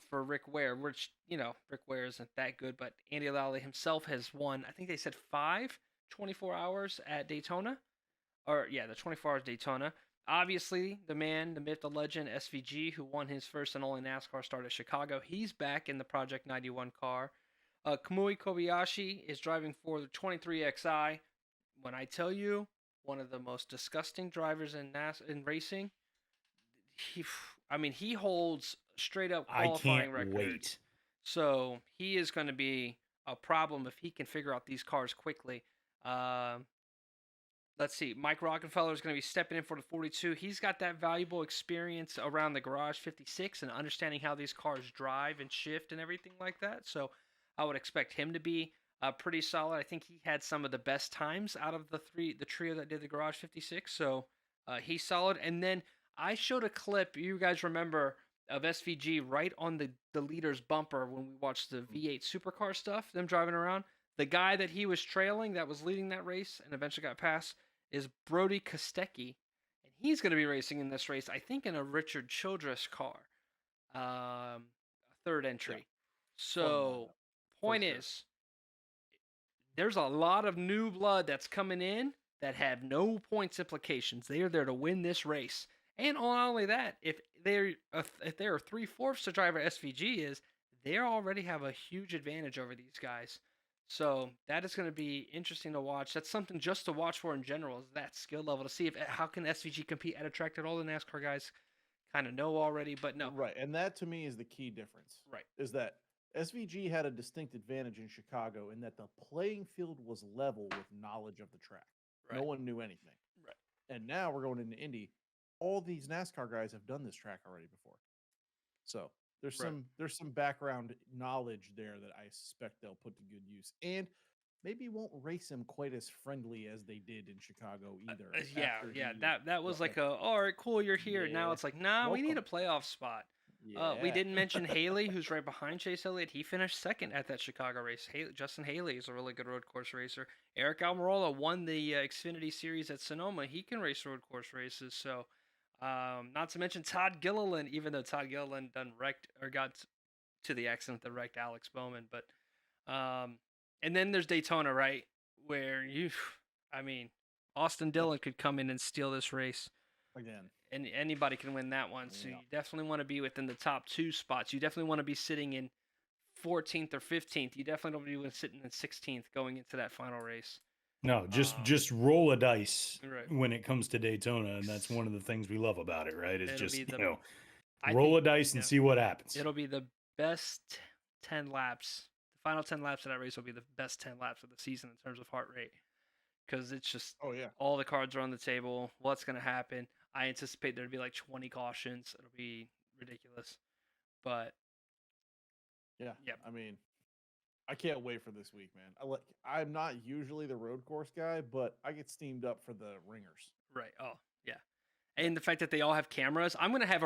for Rick Ware, which, Rick Ware isn't that good, but Andy Lally himself has won, I think they said 5 24 hours at Daytona. The 24 hours Daytona. Obviously, the man, the myth, the legend, SVG, who won his first and only NASCAR start at Chicago, he's back in the Project 91 car. Kamui Kobayashi is driving for the 23XI. When I tell you, one of the most disgusting drivers in racing, he holds straight up qualifying records.
Wait.
So he is going to be a problem if he can figure out these cars quickly. Let's see. Mike Rockefeller is going to be stepping in for the 42. He's got that valuable experience around the Garage 56 and understanding how these cars drive and shift and everything like that. So I would expect him to be pretty solid. I think he had some of the best times out of the trio that did the Garage 56. So he's solid. And then I showed a clip, you guys remember, of SVG right on the leader's bumper when we watched the V8 supercar stuff, them driving around. The guy that he was trailing that was leading that race and eventually got past is Brody Kostecki. And he's going to be racing in this race, I think, in a Richard Childress car. A third entry. Yeah. So, point is, there's a lot of new blood that's coming in that have no points implications. They are there to win this race. And not only that, if there are 3/4 the driver SVG is, they already have a huge advantage over these guys. So that is going to be interesting to watch. That's something just to watch for in general, is that skill level, to see how can SVG compete at a track that all the NASCAR guys kind of know already, but no.
Right, and that to me is the key difference.
Right.
Is that SVG had a distinct advantage in Chicago in that the playing field was level with knowledge of the track. Right. No one knew anything.
Right.
And now we're going into Indy. All these NASCAR guys have done this track already before. So there's some background knowledge there that I suspect they'll put to good use, and maybe won't race him quite as friendly as they did in Chicago either.
That was like all right, cool, you're here. Yeah. Now it's like, we need a playoff spot. Yeah. We didn't mention Haley, who's right behind Chase Elliott. He finished second at that Chicago race. Justin Haley is a really good road course racer. Eric Almirola won the Xfinity Series at Sonoma. He can race road course races. So, not to mention Todd Gilliland, even though Todd Gilliland got to the accident that wrecked Alex Bowman. But, and then there's Daytona, right? Where Austin Dillon could come in and steal this race.
Again.
And anybody can win that one. So you definitely want to be within the top 2 spots. You definitely want to be sitting in 14th or 15th. You definitely don't want to be sitting in 16th going into that final race.
No, just roll a dice when it comes to Daytona, and that's one of the things we love about it, right? It's just, roll a dice and see what happens.
It'll be the best 10 laps. The final 10 laps of that race will be the best 10 laps of the season in terms of heart rate. Because it's just all the cards are on the table. What's going to happen? I anticipate there to be like 20 cautions. It'll be ridiculous. But
I can't wait for this week, man. I'm not usually the road course guy, but I get steamed up for the ringers.
Right. Oh, yeah. And the fact that they all have cameras. I'm gonna have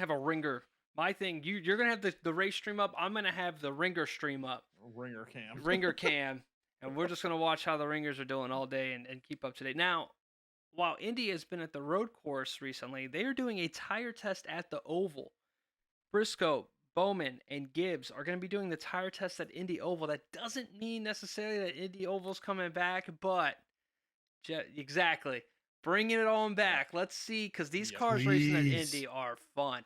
a ringer my thing, you're gonna have the race stream up. I'm gonna have the ringer stream up,
Ringer cam.
ringer cam, and we're just gonna watch how the ringers are doing all day and keep up to date. Now, while Indy has been at the road course recently, they are doing a tire test at the Oval. Briscoe, Bowman, and Gibbs are going to be doing the tire test at Indy Oval. That doesn't mean necessarily that Indy Oval's coming back, but exactly. Bringing it on back. Let's see, because these cars racing at Indy are fun.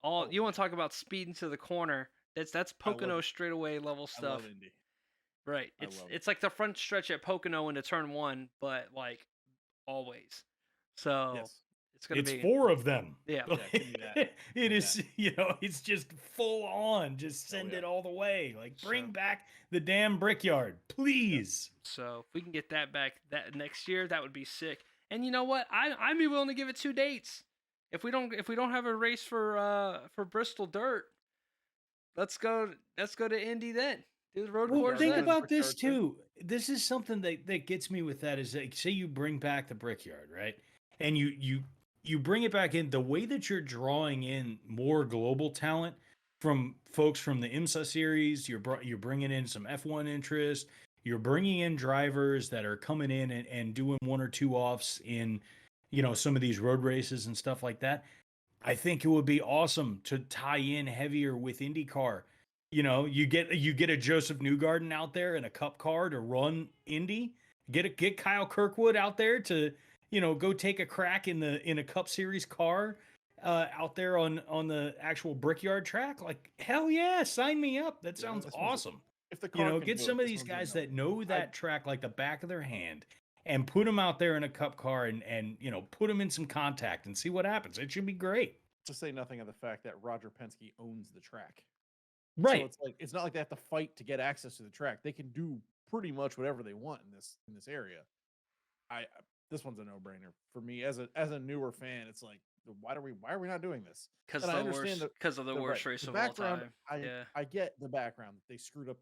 You want to talk about speed into the corner? That's Pocono straightaway level stuff.
I love Indy.
Right. It's like the front stretch at Pocono into turn 1, but like always. So it's gonna be
4 of them.
Yeah.
It is, it's just full on. Just send it all the way. Like bring back the damn Brickyard, please.
So if we can get that back that next year, that would be sick. And you know what? I'd be willing to give it 2 dates. If we don't have a race for Bristol Dirt, let's go to Indy then. Do the road course.
Think about this too. This is something that gets me with that is like, say you bring back the Brickyard, right? And you bring it back in the way that you're drawing in more global talent from folks from the IMSA series. You're bringing in some F1 interest. You're bringing in drivers that are coming in and doing 1 or 2 offs in, some of these road races and stuff like that. I think it would be awesome to tie in heavier with IndyCar. You get a Joseph Newgarden out there in a Cup car to run Indy. Get Kyle Kirkwood out there to go take a crack in a Cup Series car out there on the actual Brickyard track. Like hell yeah, sign me up. That sounds awesome.
If the car
get some of these guys that know that track like the back of their hand and put them out there in a Cup car and put them in some contact and see what happens. It should be great.
To say nothing of the fact that Roger Penske owns the track.
Right.
So it's not like they have to fight to get access to the track. They can do pretty much whatever they want in this area. This one's a no-brainer for me as a newer fan. It's like, why are we not doing this?
Because of the worst race of all time.
I get the background. They screwed up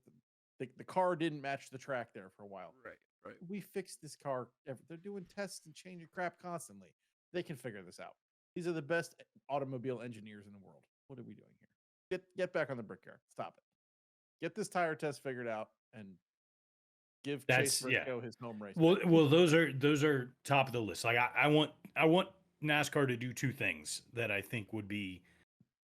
the car didn't match the track there for a while.
Right.
We fixed this car. They're doing tests and changing crap constantly. They can figure this out. These are the best automobile engineers in the world. What are we doing here? Get back on the Brickyard. Stop it. Get this tire test figured out and give Chase Briscoe his home race.
Well, those are top of the list. Like I want NASCAR to do 2 things that I think would be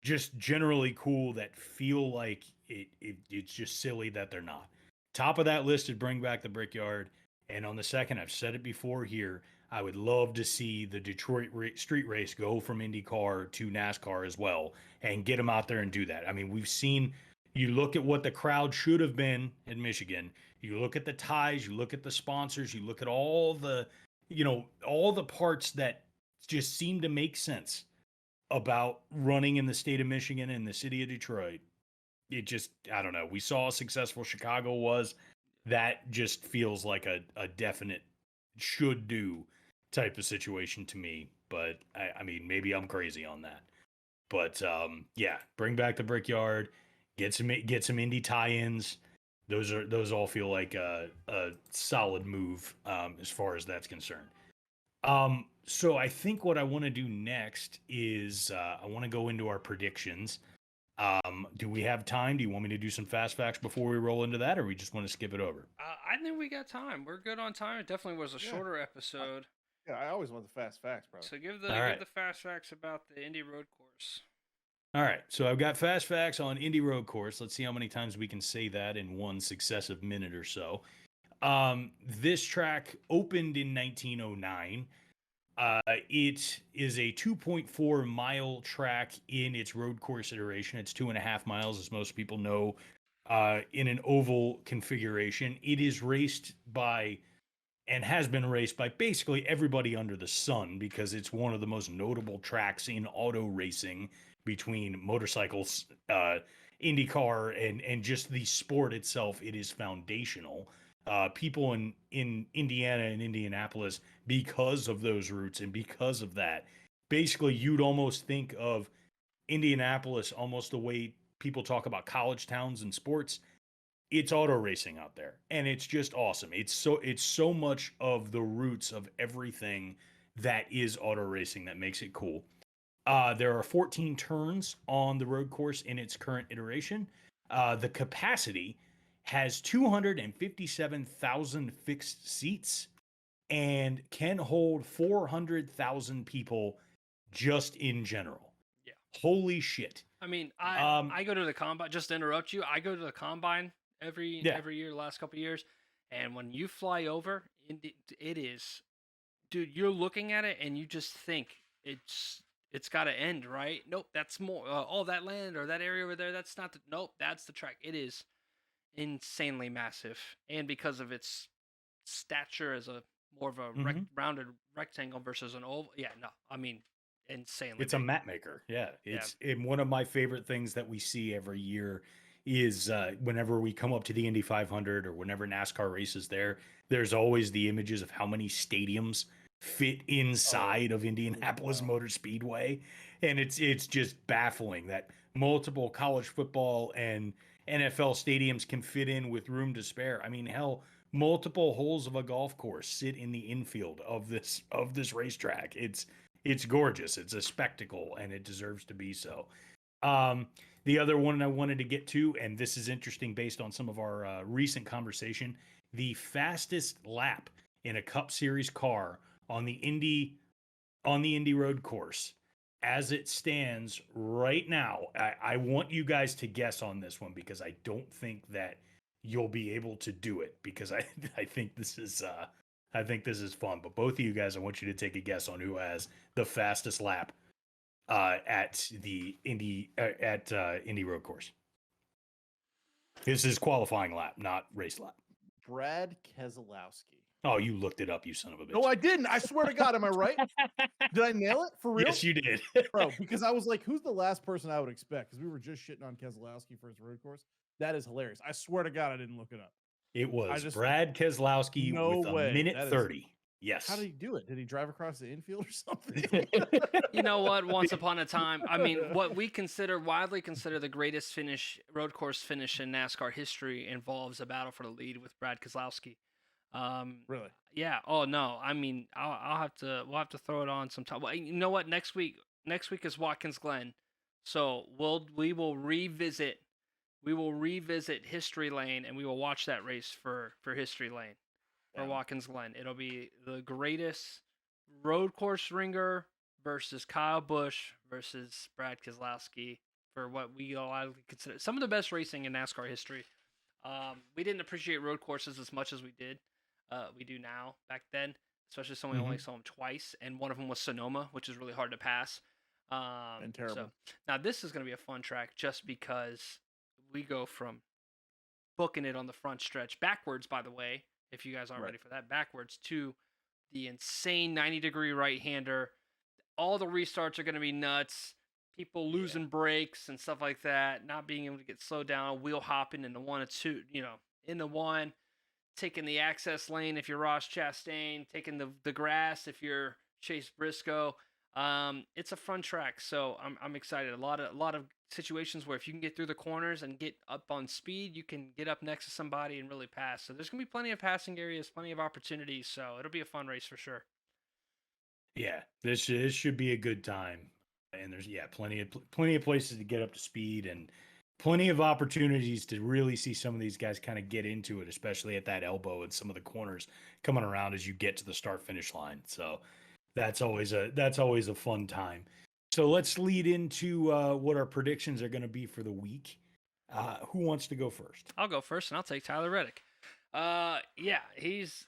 just generally cool that feel like it's just silly that they're not. Top of that list is bring back the Brickyard, and on the second, I've said it before here, I would love to see the Detroit street race go from IndyCar to NASCAR as well and get them out there and do that. I mean, we've seen, you look at what the crowd should have been in Michigan. You look at the ties, you look at the sponsors, you look at all the parts that just seem to make sense about running in the state of Michigan and the city of Detroit. It just, I don't know. We saw how successful Chicago was. That just feels like a definite should do type of situation to me. But I mean, maybe I'm crazy on that. But bring back the Brickyard, get some Indy tie-ins. Those all feel like a solid move as far as that's concerned. So I think what I want to do next is I want to go into our predictions. Do we have time? Do you want me to do some fast facts before we roll into that, or we just want to skip it over?
I think we got time. We're good on time. It definitely was a shorter episode.
Yeah, I always want the fast facts, brother.
So give the fast facts about the Indy Road Course.
All right, so I've got fast facts on Indy Road Course. Let's see how many times we can say that in one successive minute or so. This track opened in 1909. It is a 2.4 mile track in its road course iteration. It's 2.5 miles, as most people know, in an oval configuration. It is raced by, and has been raced by, basically everybody under the sun, because it's one of the most notable tracks in auto racing between motorcycles, IndyCar, and just the sport itself. It is foundational. People in Indiana and Indianapolis, because of those routes and because of that, basically you'd almost think of Indianapolis almost the way people talk about college towns and sports. It's auto racing out there, and it's just awesome. It's so much of the roots of everything that is auto racing that makes it cool. There are 14 turns on the road course in its current iteration. The capacity has 257,000 fixed seats and can hold 400,000 people just in general.
Yeah.
Holy shit.
I mean, I go to the combine. Just to interrupt you, I go to the combine every year, the last couple of years, and when you fly over, it is, dude. You're looking at it and you just think it's got to end, right? Nope, that's more. Oh, that land or that area over there, that's not the. Nope, that's the track. It is insanely massive, and because of its stature as a more of a rounded rectangle versus an oval. Yeah, no, I mean, insanely.
It's
big.
a map maker. Yeah. It's and one of my favorite things that we see every year is whenever we come up to the Indy 500 or whenever NASCAR races there, there's always the images of how many stadiums fit inside of Indianapolis Motor Speedway. And it's just baffling that multiple college football and NFL stadiums can fit in with room to spare. I mean, hell, multiple holes of a golf course sit in the infield of this racetrack. It's gorgeous. It's a spectacle, and it deserves to be so. The other one I wanted to get to, and this is interesting based on some of our recent conversation, the fastest lap in a Cup Series car on the Indy road course as it stands right now. I want you guys to guess on this one because I don't think that you'll be able to do it because I think this is fun. But both of you guys, I want you to take a guess on who has the fastest lap at the Indy road course. This is qualifying lap, not race lap.
Brad Keselowski.
Oh, you looked it up, you son of a bitch.
No, I didn't. I swear to God, am I right? Did I nail it for real?
Yes, you did.
Bro, because I was like, who's the last person I would expect? Because we were just shitting on Keselowski for his road course. That is hilarious. I swear to God, I didn't look it up.
It was Brad Keselowski with a minute 30. Yes.
How did he do it? Did he drive across the infield or something?
You know what? Once upon a time, I mean, what we widely consider the greatest road course finish in NASCAR history involves a battle for the lead with Brad Keselowski.
Really?
Yeah. Oh no. I mean, we'll have to throw it on sometime. Well, you know what? Next week is Watkins Glen, so we will revisit History Lane, and we will watch that race for History Lane. For Watkins Glen. It'll be the greatest road course ringer versus Kyle Busch versus Brad Keselowski for what we all consider some of the best racing in NASCAR history. We didn't appreciate road courses as much as we do now back then, especially since we only saw them twice, and one of them was Sonoma, which is really hard to pass.
And terrible.
So, now this is going to be a fun track just because we go from booking it on the front stretch backwards, by the way, if you guys aren't ready for that, backwards to the insane 90-degree right-hander. All the restarts are going to be nuts. People losing brakes and stuff like that, not being able to get slowed down, wheel hopping in the one or two, in the one, taking the access lane if you're Ross Chastain, taking the grass if you're Chase Briscoe. It's a fun track, so I'm excited. A lot of situations where if you can get through the corners and get up on speed, you can get up next to somebody and really pass. So there's gonna be plenty of passing areas, plenty of opportunities. So it'll be a fun race for sure.
Yeah, this should be a good time, and there's plenty of places to get up to speed and plenty of opportunities to really see some of these guys kind of get into it, especially at that elbow and some of the corners coming around as you get to the start finish line. So that's always a fun time. So let's lead into what our predictions are going to be for the week. Who wants to go first?
I'll go first, and I'll take Tyler Reddick. He's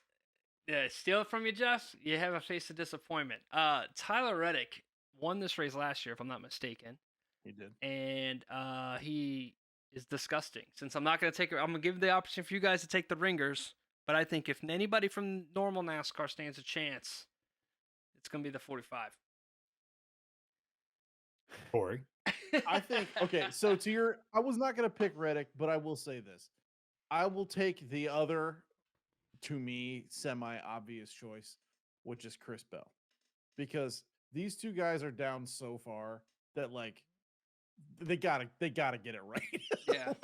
steal it from you, Jeff. You have a face of disappointment. Tyler Reddick won this race last year, if I'm not mistaken.
He did,
and he is disgusting. Since I'm not going to take it, I'm going to give the option for you guys to take the ringers. But I think if anybody from normal NASCAR stands a chance, it's going to be the 45.
Corey.
I think, okay, so I was not going to pick Reddick, but I will say this. I will take the other, to me, semi-obvious choice, which is Chris Bell. Because these two guys are down so far that, like, they gotta get it right.
Yeah.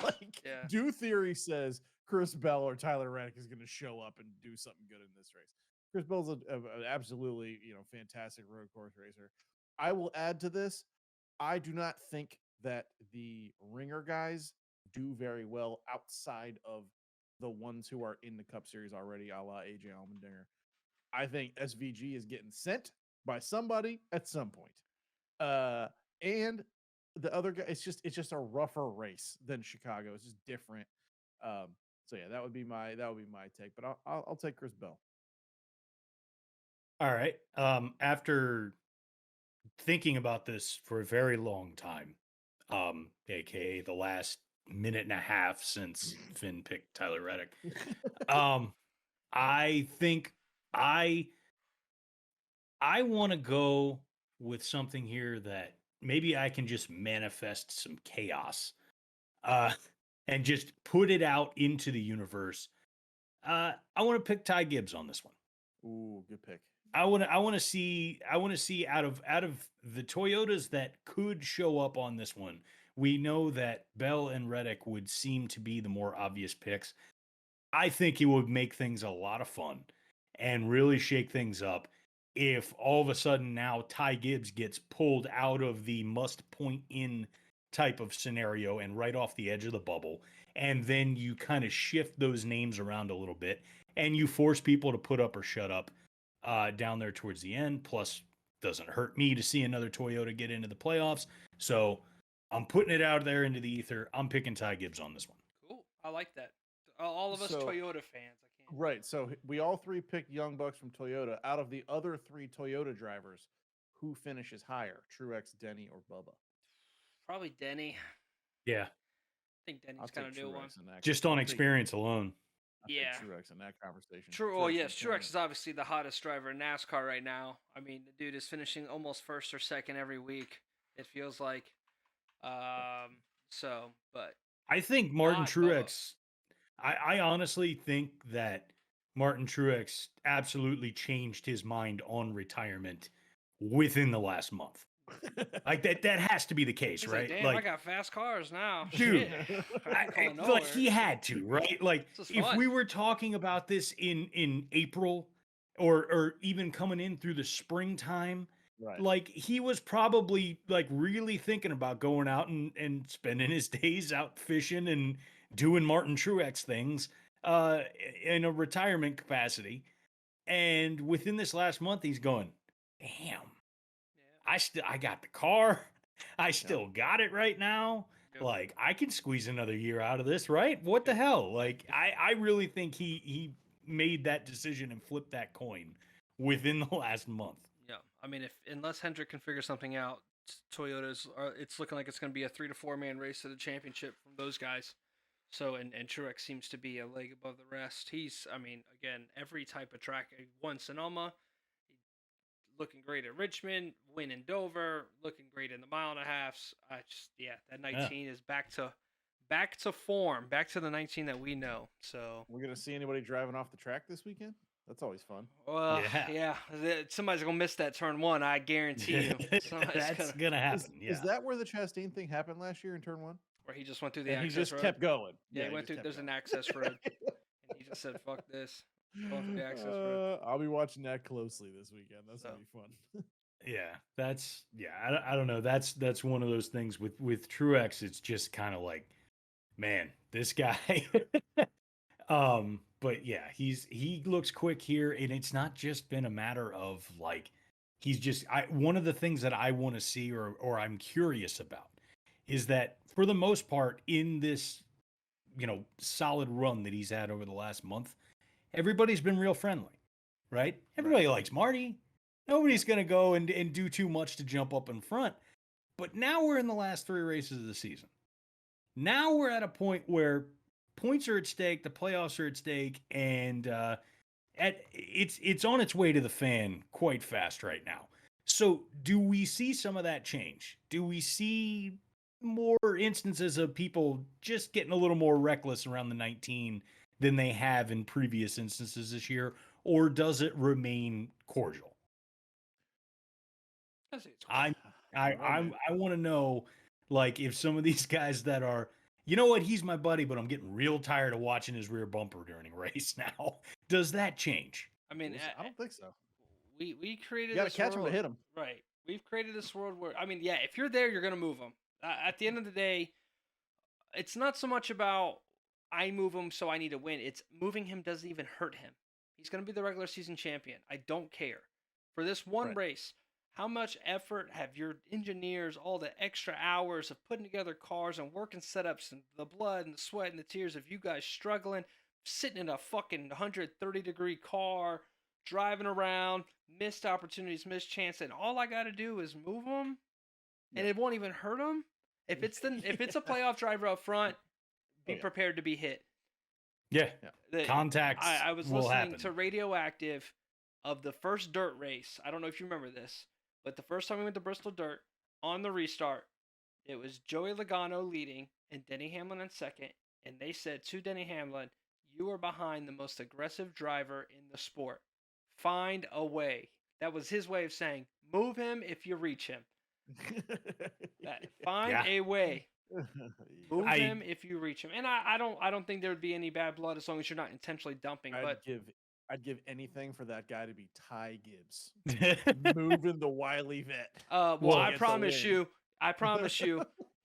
Due theory says Chris Bell or Tyler Reddick is going to show up and do something good in this race. Chris Bell's an absolutely, fantastic road course racer. I will add to this. I do not think that the ringer guys do very well outside of the ones who are in the Cup Series already, a la AJ Allmendinger. I think SVG is getting sent by somebody at some point. And the other guy, it's just a rougher race than Chicago. It's just different. So yeah, that would be my take. But I'll take Chris Bell.
All right. After thinking about this for a very long time, aka the last minute and a half since Finn picked Tyler Reddick, I think I want to go with something here that maybe I can just manifest some chaos, and just put it out into the universe. I want to pick Ty Gibbs on this one.
Ooh, good pick.
I want to see out of the Toyotas that could show up on this one. We know that Bell and Reddick would seem to be the more obvious picks. I think it would make things a lot of fun and really shake things up if all of a sudden now Ty Gibbs gets pulled out of the must point in type of scenario and right off the edge of the bubble. And then you kind of shift those names around a little bit and you force people to put up or shut up down there towards the end. Plus, doesn't hurt me to see another Toyota get into the playoffs. So I'm putting it out there into the ether. I'm picking Ty Gibbs on this one.
Cool. I like that. All of us Toyota fans. I can't.
Right. So we all three picked Young Bucks from Toyota. Out of the other three Toyota drivers, who finishes higher, Truex, Denny, or Bubba?
Probably Denny.
Yeah.
I think Denny's kind of new one.
Just on experience alone.
Yeah. Truex in that conversation.
Truex is obviously the hottest driver in NASCAR right now. I mean, the dude is finishing almost first or second every week, it feels like. But
I think Martin Truex, I honestly think that Martin Truex absolutely changed his mind on retirement within the last month. Like that has to be the case,
he's
right?
Damn, I got fast cars now.
Dude, like he had to, right? Like if we were talking about this in April or even coming in through the springtime,
right.
Like he was probably like really thinking about going out and spending his days out fishing and doing Martin Truex things in a retirement capacity. And within this last month, he's going, damn. I got the car. I still got it right now. Yep. Like I can squeeze another year out of this, right? What the hell? Like I really think he made that decision and flipped that coin within the last month.
Yeah, I mean, unless Hendrick can figure something out, it's looking like it's going to be a 3 to 4 man race to the championship from those guys. So and Truex seems to be a leg above the rest. Again, every type of track. He won Sonoma. Looking great at Richmond, winning Dover, looking great in the mile and a halves. That 19 is back to form, back to the 19 that we know. So
we're gonna see anybody driving off the track this weekend. That's always fun.
Well, yeah. Somebody's gonna miss that turn 1. I guarantee you.
That's gonna happen.
Is that where the Chastain thing happened last year in turn 1?
Where he just went through the access road.
He just kept going.
Yeah, he went through. There's an access road, and he just said, "Fuck this." The access road.
I'll be watching that closely this weekend. That's gonna be fun.
I don't know. That's one of those things with Truex. It's just kind of like, man, this guy. But yeah, he looks quick here, and it's not just been a matter of like he's just one of the things that I want to see or I'm curious about is that for the most part in this solid run that he's had over the last month, everybody's been real friendly, right? Everybody likes Marty. Nobody's going to go and do too much to jump up in front. But now we're in the last 3 races of the season. Now we're at a point where points are at stake, the playoffs are at stake, and it's on its way to the fan quite fast right now. So do we see some of that change? Do we see more instances of people just getting a little more reckless around the 19 than they have in previous instances this year, or does it remain cordial? I want to know, like, if some of these guys that are, you know what, he's my buddy, but I'm getting real tired of watching his rear bumper during a race now. Does that change?
I mean, I don't think so.
We created.
You got to catch him to hit him.
Right. We've created this world where, I mean, yeah, if you're there, you're going to move him. At the end of the day, it's not so much about I move him so I need to win. It's moving him doesn't even hurt him. He's going to be the regular season champion. I don't care. For this one race, how much effort have your engineers, all the extra hours of putting together cars and working setups and the blood and the sweat and the tears of you guys struggling, sitting in a fucking 130-degree car, driving around, missed opportunities, missed chance, and all I got to do is move them, and it won't even hurt them. If it's a playoff driver up front, be prepared to be hit.
Yeah. Contact.
I was
will
listening
happen.
to Radioactive of the first dirt race. I don't know if you remember this, but the first time we went to Bristol Dirt on the restart, it was Joey Logano leading and Denny Hamlin in second, and they said to Denny Hamlin, "You are behind the most aggressive driver in the sport. Find a way." That was his way of saying, move him if you reach him. Find a way. Move him if you reach him. And I don't think there would be any bad blood as long as you're not intentionally dumping.
I'd give anything for that guy to be Ty Gibbs. Moving the wily vet.
Well, I promise you,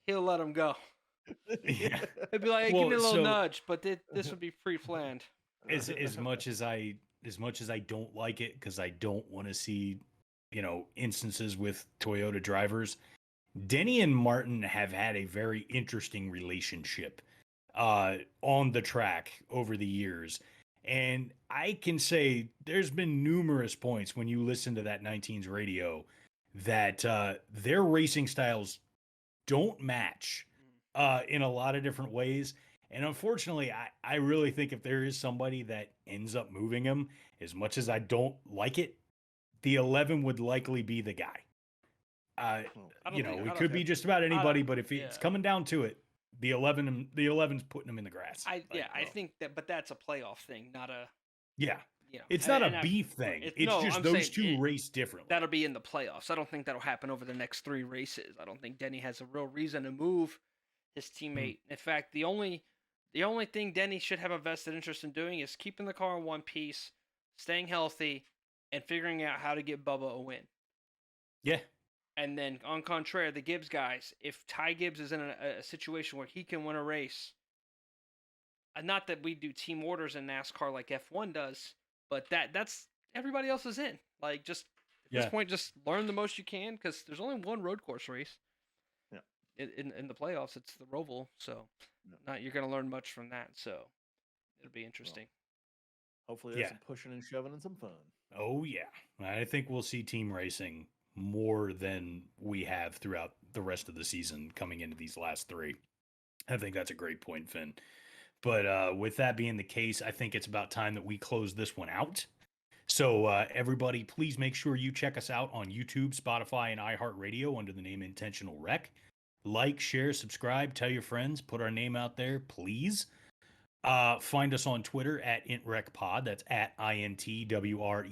he'll let him go.
Yeah.
He'd be like, hey, give me a little nudge, but this would be pre-planned.
As much as I don't like it, because I don't want to see, instances with Toyota drivers, Denny and Martin have had a very interesting relationship on the track over the years. And I can say there's been numerous points when you listen to that 19's radio that their racing styles don't match in a lot of different ways. And unfortunately, I really think if there is somebody that ends up moving him, as much as I don't like it, the 11 would likely be the guy. It could be just about anybody, but if it's coming down to it, the 11's putting him in the grass.
I think that, but that's a playoff thing, not a.
Yeah. It's not a beef thing. It's just those two race differently.
That'll be in the playoffs. I don't think that'll happen over the next 3 races. I don't think Denny has a real reason to move his teammate. In fact, the only thing Denny should have a vested interest in doing is keeping the car in one piece, staying healthy, and figuring out how to get Bubba a win. Yeah. And then, on contrary, the Gibbs guys, if Ty Gibbs is in a situation where he can win a race, not that we do team orders in NASCAR like F1 does, but that's everybody else is in. Like, just at this point, just learn the most you can, because there's only one road course race. Yeah. In the playoffs, it's the Roval, so you're going to learn much from that. So it'll be interesting.
Well, hopefully, there's some pushing and shoving and some fun.
Oh yeah, I think we'll see team racing more than we have throughout the rest of the season coming into these last 3. I think that's a great point, Finn. But with that being the case, I think it's about time that we close this one out. So everybody, please make sure you check us out on YouTube, Spotify, and iHeartRadio under the name Intentional Wreck. Like, share, subscribe, tell your friends, put our name out there, please. Find us on Twitter at intwreckpod. That's at INTWRECKPOD.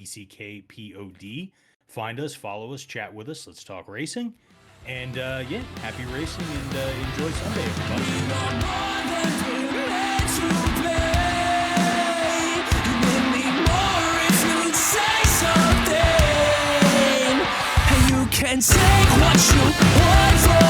Find us, follow us, chat with us. Let's talk racing. And happy racing and enjoy Sunday, everybody.
Can take what you want from